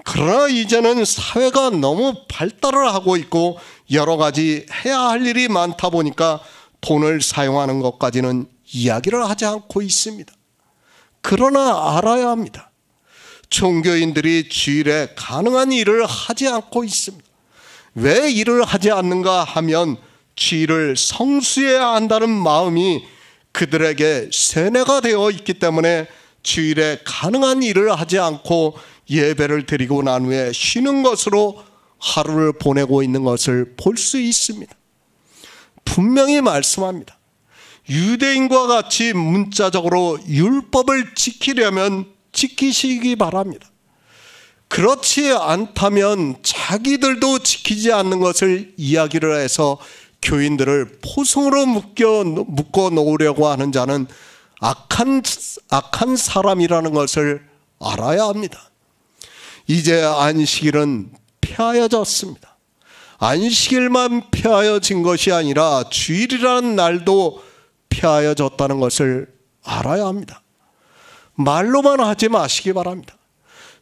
그러나 이제는 사회가 너무 발달을 하고 있고 여러 가지 해야 할 일이 많다 보니까 돈을 사용하는 것까지는 이야기를 하지 않고 있습니다. 그러나 알아야 합니다. 종교인들이 주일에 가능한 일을 하지 않고 있습니다. 왜 일을 하지 않는가 하면 주일을 성수해야 한다는 마음이 그들에게 세뇌가 되어 있기 때문에 주일에 가능한 일을 하지 않고 예배를 드리고 난 후에 쉬는 것으로 하루를 보내고 있는 것을 볼 수 있습니다. 분명히 말씀합니다. 유대인과 같이 문자적으로 율법을 지키려면 지키시기 바랍니다. 그렇지 않다면 자기들도 지키지 않는 것을 이야기를 해서 교인들을 포승으로 묶어 놓으려고 하는 자는 악한 사람이라는 것을 알아야 합니다. 이제 안식일은 폐하여졌습니다. 안식일만 폐하여진 것이 아니라 주일이라는 날도 폐하여졌다는 것을 알아야 합니다. 말로만 하지 마시기 바랍니다.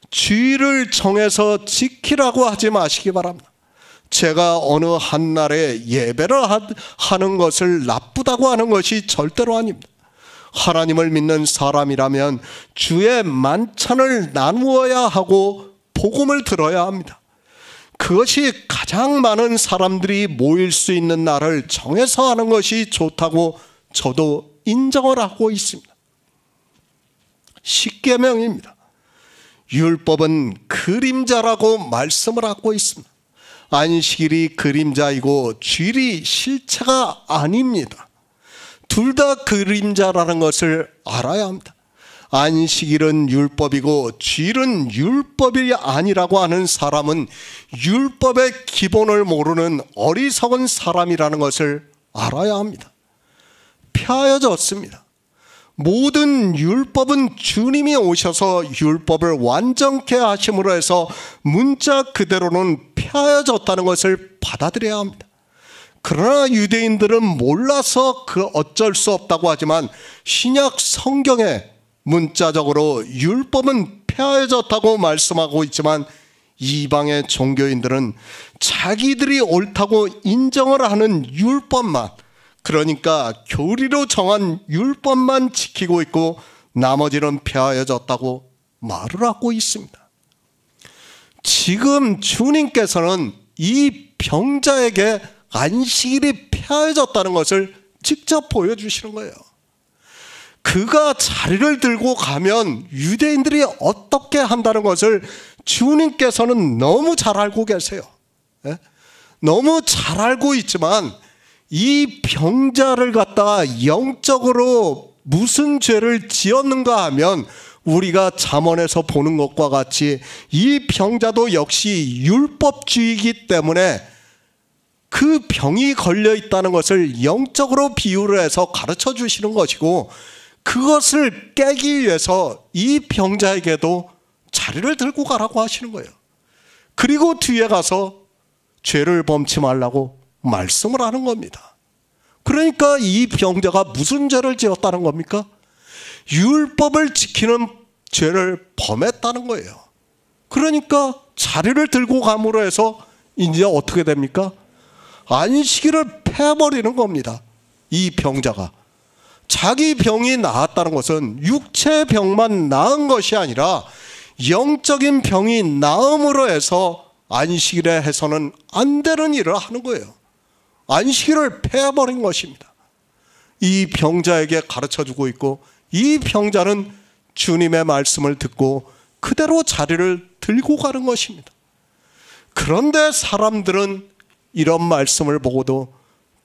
주일을 정해서 지키라고 하지 마시기 바랍니다. 제가 어느 한 날에 예배를 하는 것을 나쁘다고 하는 것이 절대로 아닙니다. 하나님을 믿는 사람이라면 주의 만찬을 나누어야 하고 복음을 들어야 합니다. 그것이 가장 많은 사람들이 모일 수 있는 날을 정해서 하는 것이 좋다고 저도 인정을 하고 있습니다. 십계명입니다. 율법은 그림자라고 말씀을 하고 있습니다. 안식일이 그림자이고 주일이 실체가 아닙니다. 둘 다 그림자라는 것을 알아야 합니다. 안식일은 율법이고 주일은 율법이 아니라고 하는 사람은 율법의 기본을 모르는 어리석은 사람이라는 것을 알아야 합니다. 폐하여졌습니다. 모든 율법은 주님이 오셔서 율법을 완전케 하심으로 해서 문자 그대로는 폐하여졌다는 것을 받아들여야 합니다. 그러나 유대인들은 몰라서 그 어쩔 수 없다고 하지만 신약 성경에 문자적으로 율법은 폐하여졌다고 말씀하고 있지만 이방의 종교인들은 자기들이 옳다고 인정을 하는 율법만, 그러니까 교리로 정한 율법만 지키고 있고 나머지는 폐하여졌다고 말을 하고 있습니다. 지금 주님께서는 이 병자에게 안식일이 폐하여졌다는 것을 직접 보여주시는 거예요. 그가 자리를 들고 가면 유대인들이 어떻게 한다는 것을 주님께서는 너무 잘 알고 계세요. 너무 잘 알고 있지만 이 병자를 갖다가 영적으로 무슨 죄를 지었는가 하면 우리가 잠언에서 보는 것과 같이 이 병자도 역시 율법주의이기 때문에 그 병이 걸려 있다는 것을 영적으로 비유를 해서 가르쳐 주시는 것이고, 그것을 깨기 위해서 이 병자에게도 자리를 들고 가라고 하시는 거예요. 그리고 뒤에 가서 죄를 범치 말라고 말씀을 하는 겁니다. 그러니까 이 병자가 무슨 죄를 지었다는 겁니까? 율법을 지키는 죄를 범했다는 거예요. 그러니까 자리를 들고 감으로 해서 이제 어떻게 됩니까? 안식일을 패버리는 겁니다. 이 병자가. 자기 병이 나았다는 것은 육체 병만 나은 것이 아니라 영적인 병이 나음으로 해서 안식일에 해서는 안 되는 일을 하는 거예요. 안식일을 패버린 것입니다. 이 병자에게 가르쳐주고 있고, 이 병자는 주님의 말씀을 듣고 그대로 자리를 들고 가는 것입니다. 그런데 사람들은 이런 말씀을 보고도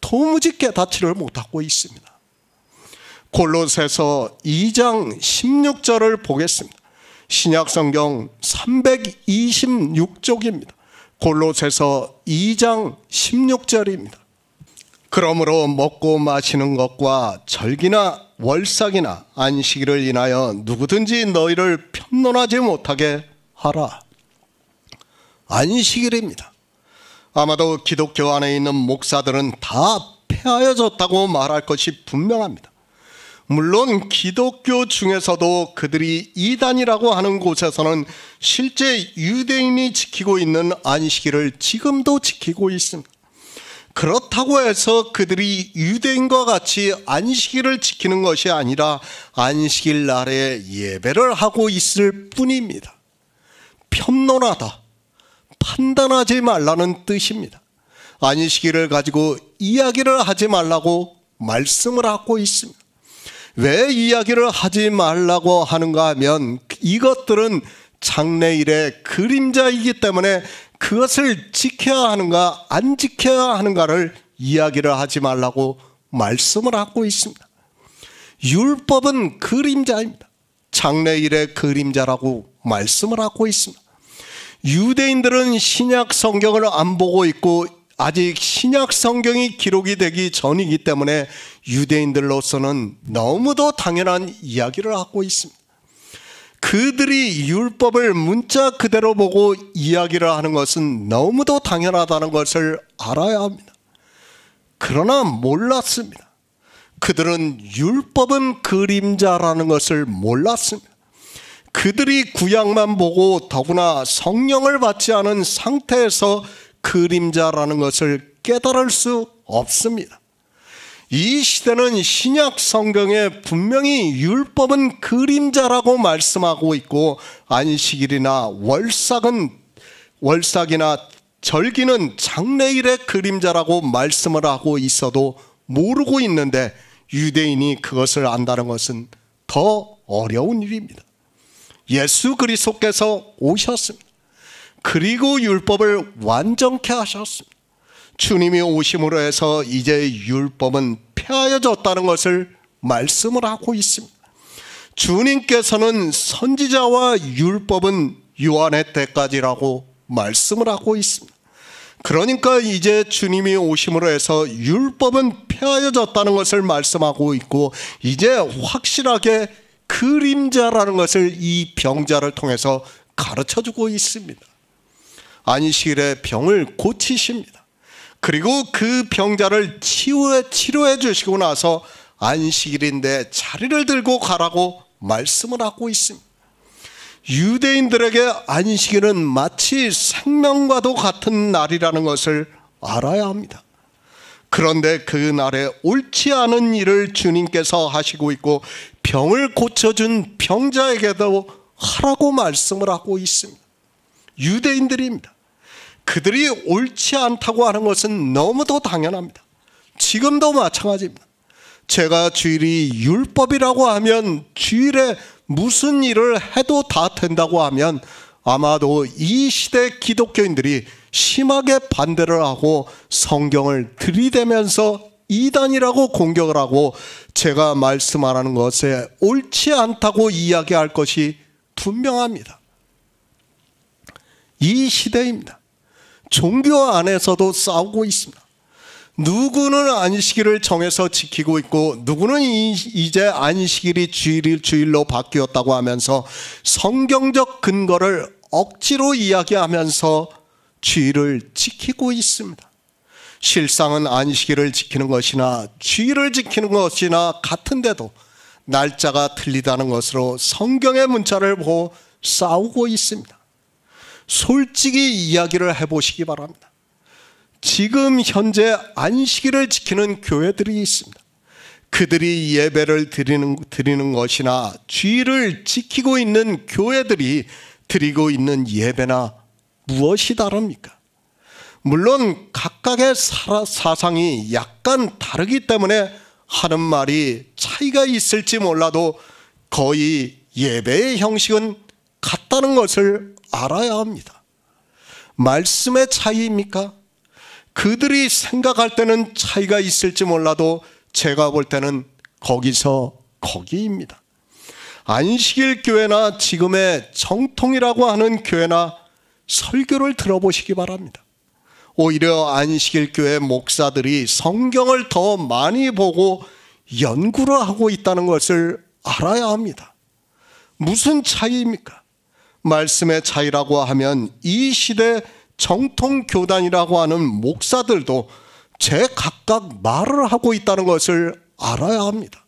도무지 깨닫지를 못하고 있습니다. 골로새서 2장 16절을 보겠습니다. 신약성경 326쪽입니다. 골로새서 2장 16절입니다. 그러므로 먹고 마시는 것과 절기나 월삭이나 안식일을 인하여 누구든지 너희를 편론하지 못하게 하라. 안식일입니다. 아마도 기독교 안에 있는 목사들은 다 폐하여졌다고 말할 것이 분명합니다. 물론 기독교 중에서도 그들이 이단이라고 하는 곳에서는 실제 유대인이 지키고 있는 안식일을 지금도 지키고 있습니다. 그렇다고 해서 그들이 유대인과 같이 안식일을 지키는 것이 아니라 안식일 날에 예배를 하고 있을 뿐입니다. 편론하다, 판단하지 말라는 뜻입니다. 안식일을 가지고 이야기를 하지 말라고 말씀을 하고 있습니다. 왜 이야기를 하지 말라고 하는가 하면 이것들은 장래일의 그림자이기 때문에 그것을 지켜야 하는가 안 지켜야 하는가를 이야기를 하지 말라고 말씀을 하고 있습니다. 율법은 그림자입니다. 장래일의 그림자라고 말씀을 하고 있습니다. 유대인들은 신약 성경을 안 보고 있고 아직 신약 성경이 기록이 되기 전이기 때문에 유대인들로서는 너무도 당연한 이야기를 하고 있습니다. 그들이 율법을 문자 그대로 보고 이야기를 하는 것은 너무도 당연하다는 것을 알아야 합니다. 그러나 몰랐습니다. 그들은 율법은 그림자라는 것을 몰랐습니다. 그들이 구약만 보고 더구나 성령을 받지 않은 상태에서 그림자라는 것을 깨달을 수 없습니다. 이 시대는 신약 성경에 분명히 율법은 그림자라고 말씀하고 있고 안식일이나 월삭이나 절기는 장래일의 그림자라고 말씀을 하고 있어도 모르고 있는데 유대인이 그것을 안다는 것은 더 어려운 일입니다. 예수 그리스도께서 오셨습니다. 그리고 율법을 완전케 하셨습니다. 주님이 오심으로 해서 이제 율법은 폐하여졌다는 것을 말씀을 하고 있습니다. 주님께서는 선지자와 율법은 요한의 때까지라고 말씀을 하고 있습니다. 그러니까 이제 주님이 오심으로 해서 율법은 폐하여졌다는 것을 말씀하고 있고, 이제 확실하게 그림자라는 것을 이 병자를 통해서 가르쳐주고 있습니다. 안식일에 병을 고치십니다. 그리고 그 병자를 치료해 주시고 나서 안식일인데 자리를 들고 가라고 말씀을 하고 있습니다. 유대인들에게 안식일은 마치 생명과도 같은 날이라는 것을 알아야 합니다. 그런데 그 날에 옳지 않은 일을 주님께서 하시고 있고, 병을 고쳐준 병자에게도 하라고 말씀을 하고 있습니다. 유대인들입니다. 그들이 옳지 않다고 하는 것은 너무도 당연합니다. 지금도 마찬가지입니다. 제가 주일이 율법이라고 하면, 주일에 무슨 일을 해도 다 된다고 하면 아마도 이 시대 기독교인들이 심하게 반대를 하고 성경을 들이대면서 이단이라고 공격을 하고, 제가 말씀하는 것에 옳지 않다고 이야기할 것이 분명합니다. 이 시대입니다. 종교 안에서도 싸우고 있습니다. 누구는 안식일을 정해서 지키고 있고, 누구는 이제 안식일이 주일로 바뀌었다고 하면서 성경적 근거를 억지로 이야기하면서 주일을 지키고 있습니다. 실상은 안식일을 지키는 것이나 주일을 지키는 것이나 같은데도 날짜가 틀리다는 것으로 성경의 문자를 보고 싸우고 있습니다. 솔직히 이야기를 해보시기 바랍니다. 지금 현재 안식일을 지키는 교회들이 있습니다. 그들이 예배를 드리는 것이나 주일을 지키고 있는 교회들이 드리고 있는 예배나 무엇이 다릅니까? 물론 각각의 사상이 약간 다르기 때문에 하는 말이 차이가 있을지 몰라도 거의 예배의 형식은 같다는 것을 알아야 합니다. 말씀의 차이입니까? 그들이 생각할 때는 차이가 있을지 몰라도 제가 볼 때는 거기서 거기입니다. 안식일 교회나 지금의 정통이라고 하는 교회나 설교를 들어보시기 바랍니다. 오히려 안식일 교회 목사들이 성경을 더 많이 보고 연구를 하고 있다는 것을 알아야 합니다. 무슨 차이입니까? 말씀의 차이라고 하면 이 시대 정통 교단이라고 하는 목사들도 제각각 말을 하고 있다는 것을 알아야 합니다.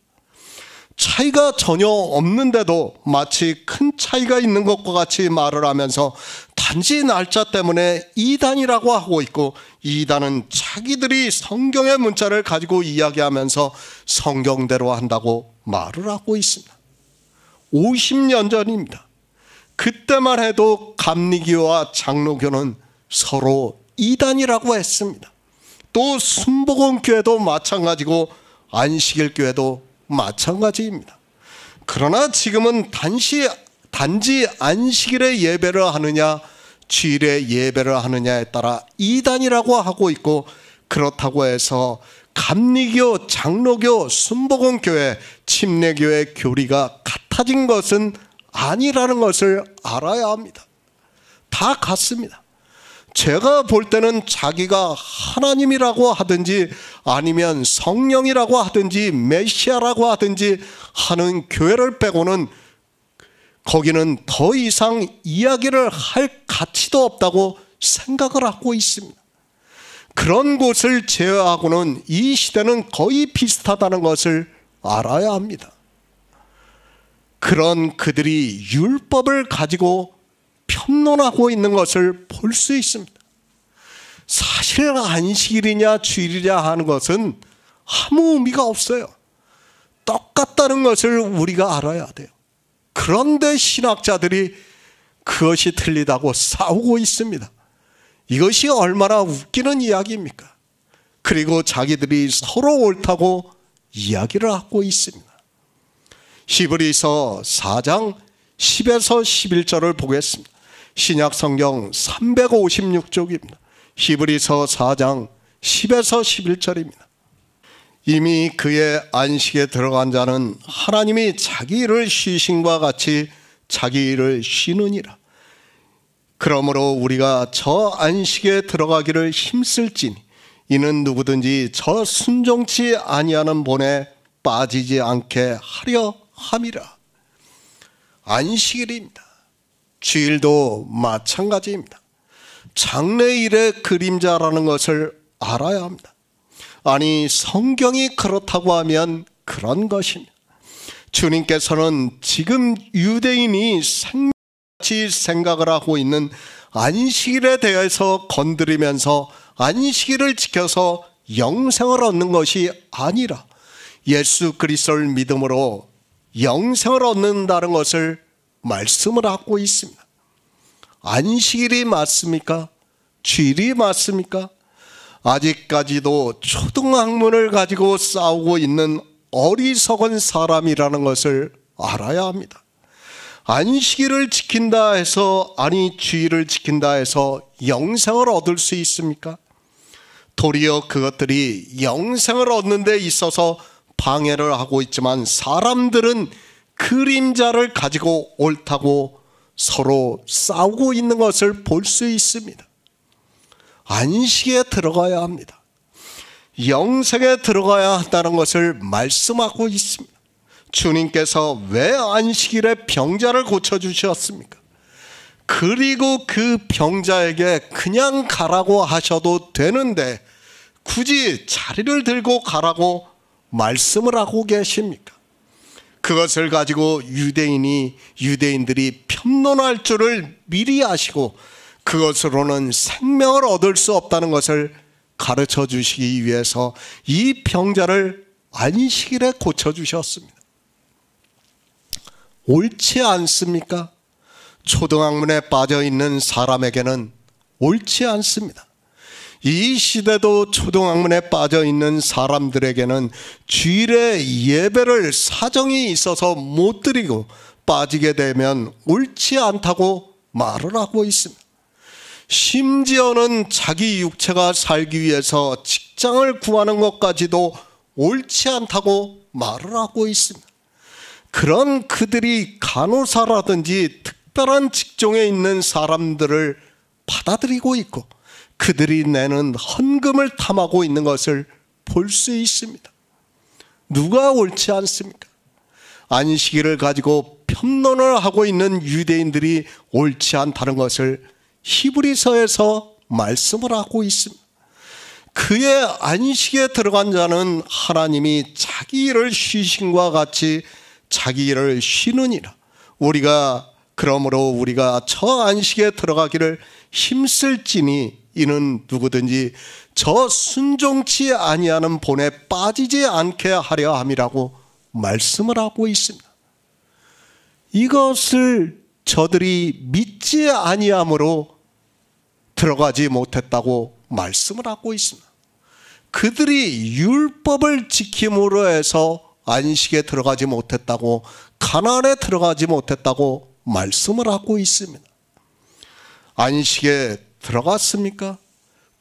차이가 전혀 없는데도 마치 큰 차이가 있는 것과 같이 말을 하면서 단지 날짜 때문에 이단이라고 하고 있고, 이단은 자기들이 성경의 문자를 가지고 이야기하면서 성경대로 한다고 말을 하고 있습니다. 50년 전입니다. 그때만 해도 감리교와 장로교는 서로 이단이라고 했습니다. 또 순복음교회도 마찬가지고 안식일 교회도 마찬가지입니다. 그러나 지금은 단지 안식일에 예배를 하느냐 주일에 예배를 하느냐에 따라 이단이라고 하고 있고, 그렇다고 해서 감리교, 장로교, 순복음교회, 침례교회 교리가 같아진 것은 아니라는 것을 알아야 합니다. 다 같습니다. 제가 볼 때는 자기가 하나님이라고 하든지 아니면 성령이라고 하든지 메시아라고 하든지 하는 교회를 빼고는 거기는 더 이상 이야기를 할 가치도 없다고 생각을 하고 있습니다. 그런 곳을 제외하고는 이 시대는 거의 비슷하다는 것을 알아야 합니다. 그런 그들이 율법을 가지고 편론하고 있는 것을 볼 수 있습니다. 사실 안식일이냐 주일이냐 하는 것은 아무 의미가 없어요. 똑같다는 것을 우리가 알아야 돼요. 그런데 신학자들이 그것이 틀리다고 싸우고 있습니다. 이것이 얼마나 웃기는 이야기입니까? 그리고 자기들이 서로 옳다고 이야기를 하고 있습니다. 히브리서 4장 10에서 11절을 보겠습니다. 신약 성경 356쪽입니다. 히브리서 4장 10에서 11절입니다. 이미 그의 안식에 들어간 자는 하나님이 자기 일을 쉬심과 같이 자기 일을 쉬느니라. 그러므로 우리가 저 안식에 들어가기를 힘쓸지니 이는 누구든지 저 순종치 아니하는 본에 빠지지 않게 하려 함이라. 안식일입니다. 주일도 마찬가지입니다. 장래일의 그림자라는 것을 알아야 합니다. 아니, 성경이 그렇다고 하면 그런 것입니다. 주님께서는 지금 유대인이 생명같이 생각을 하고 있는 안식일에 대해서 건드리면서 안식일을 지켜서 영생을 얻는 것이 아니라 예수 그리스도를 믿음으로 영생을 얻는다는 것을 말씀을 하고 있습니다. 안식일이 맞습니까? 주일이 맞습니까? 아직까지도 초등학문을 가지고 싸우고 있는 어리석은 사람이라는 것을 알아야 합니다. 안식일을 지킨다 해서, 아니 주일을 지킨다 해서 영생을 얻을 수 있습니까? 도리어 그것들이 영생을 얻는 데 있어서 방해를 하고 있지만 사람들은 그림자를 가지고 옳다고 서로 싸우고 있는 것을 볼 수 있습니다. 안식에 들어가야 합니다. 영생에 들어가야 한다는 것을 말씀하고 있습니다. 주님께서 왜 안식일에 병자를 고쳐주셨습니까? 그리고 그 병자에게 그냥 가라고 하셔도 되는데 굳이 자리를 들고 가라고 말씀을 하고 계십니까? 그것을 가지고 유대인들이 편론할 줄을 미리 아시고 그것으로는 생명을 얻을 수 없다는 것을 가르쳐 주시기 위해서 이 병자를 안식일에 고쳐주셨습니다. 옳지 않습니까? 초등학문에 빠져있는 사람에게는 옳지 않습니다. 이 시대도 초등학문에 빠져있는 사람들에게는 주일에 예배를 사정이 있어서 못 드리고 빠지게 되면 옳지 않다고 말을 하고 있습니다. 심지어는 자기 육체가 살기 위해서 직장을 구하는 것까지도 옳지 않다고 말을 하고 있습니다. 그런 그들이 간호사라든지 특별한 직종에 있는 사람들을 받아들이고 있고 그들이 내는 헌금을 탐하고 있는 것을 볼 수 있습니다. 누가 옳지 않습니까? 안식일을 가지고 편론을 하고 있는 유대인들이 옳지 않다는 것을 히브리서에서 말씀을 하고 있습니다. 그의 안식에 들어간 자는 하나님이 자기 일을 쉬심과 같이 자기 일을 쉬느니라. 그러므로 우리가 저 안식에 들어가기를 힘쓸지니 이는 누구든지 저 순종치 아니하는 본에 빠지지 않게 하려 함이라고 말씀을 하고 있습니다. 이것을 저들이 믿지 아니함으로 들어가지 못했다고 말씀을 하고 있습니다. 그들이 율법을 지킴으로 해서 안식에 들어가지 못했다고, 가나안에 들어가지 못했다고 말씀을 하고 있습니다. 안식에 들어갔습니까?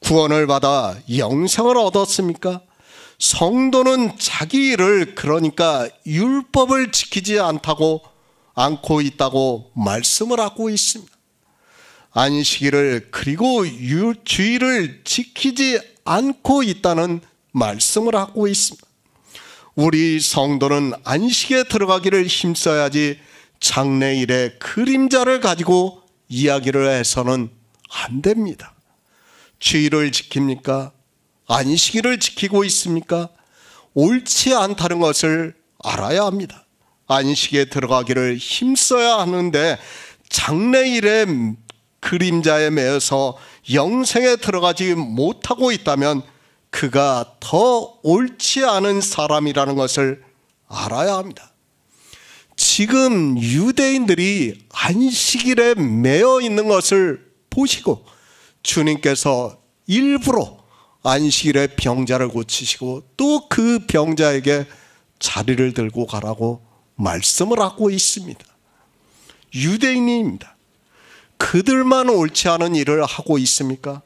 구원을 받아 영생을 얻었습니까? 성도는 자기 일을, 그러니까 율법을 지키지 않고 있다고 말씀을 하고 있습니다. 안식일을 그리고 주일을 지키지 않고 있다는 말씀을 하고 있습니다. 우리 성도는 안식에 들어가기를 힘써야지 장래일의 그림자를 가지고 이야기를 해서는 안 됩니다. 주일을 지킵니까? 안식일을 지키고 있습니까? 옳지 않다는 것을 알아야 합니다. 안식에 들어가기를 힘써야 하는데 장래일의 그림자에 매여서 영생에 들어가지 못하고 있다면 그가 더 옳지 않은 사람이라는 것을 알아야 합니다. 지금 유대인들이 안식일에 매여 있는 것을 보시고 주님께서 일부러 안식일에 병자를 고치시고 또 그 병자에게 자리를 들고 가라고 말씀을 하고 있습니다. 유대인입니다. 그들만 옳지 않은 일을 하고 있습니까?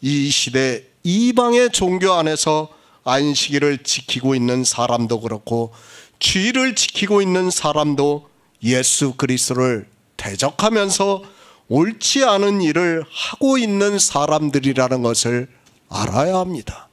이 시대 이방의 종교 안에서 안식일을 지키고 있는 사람도 그렇고 주일을 지키고 있는 사람도 예수 그리스도를 대적하면서 옳지 않은 일을 하고 있는 사람들이라는 것을 알아야 합니다.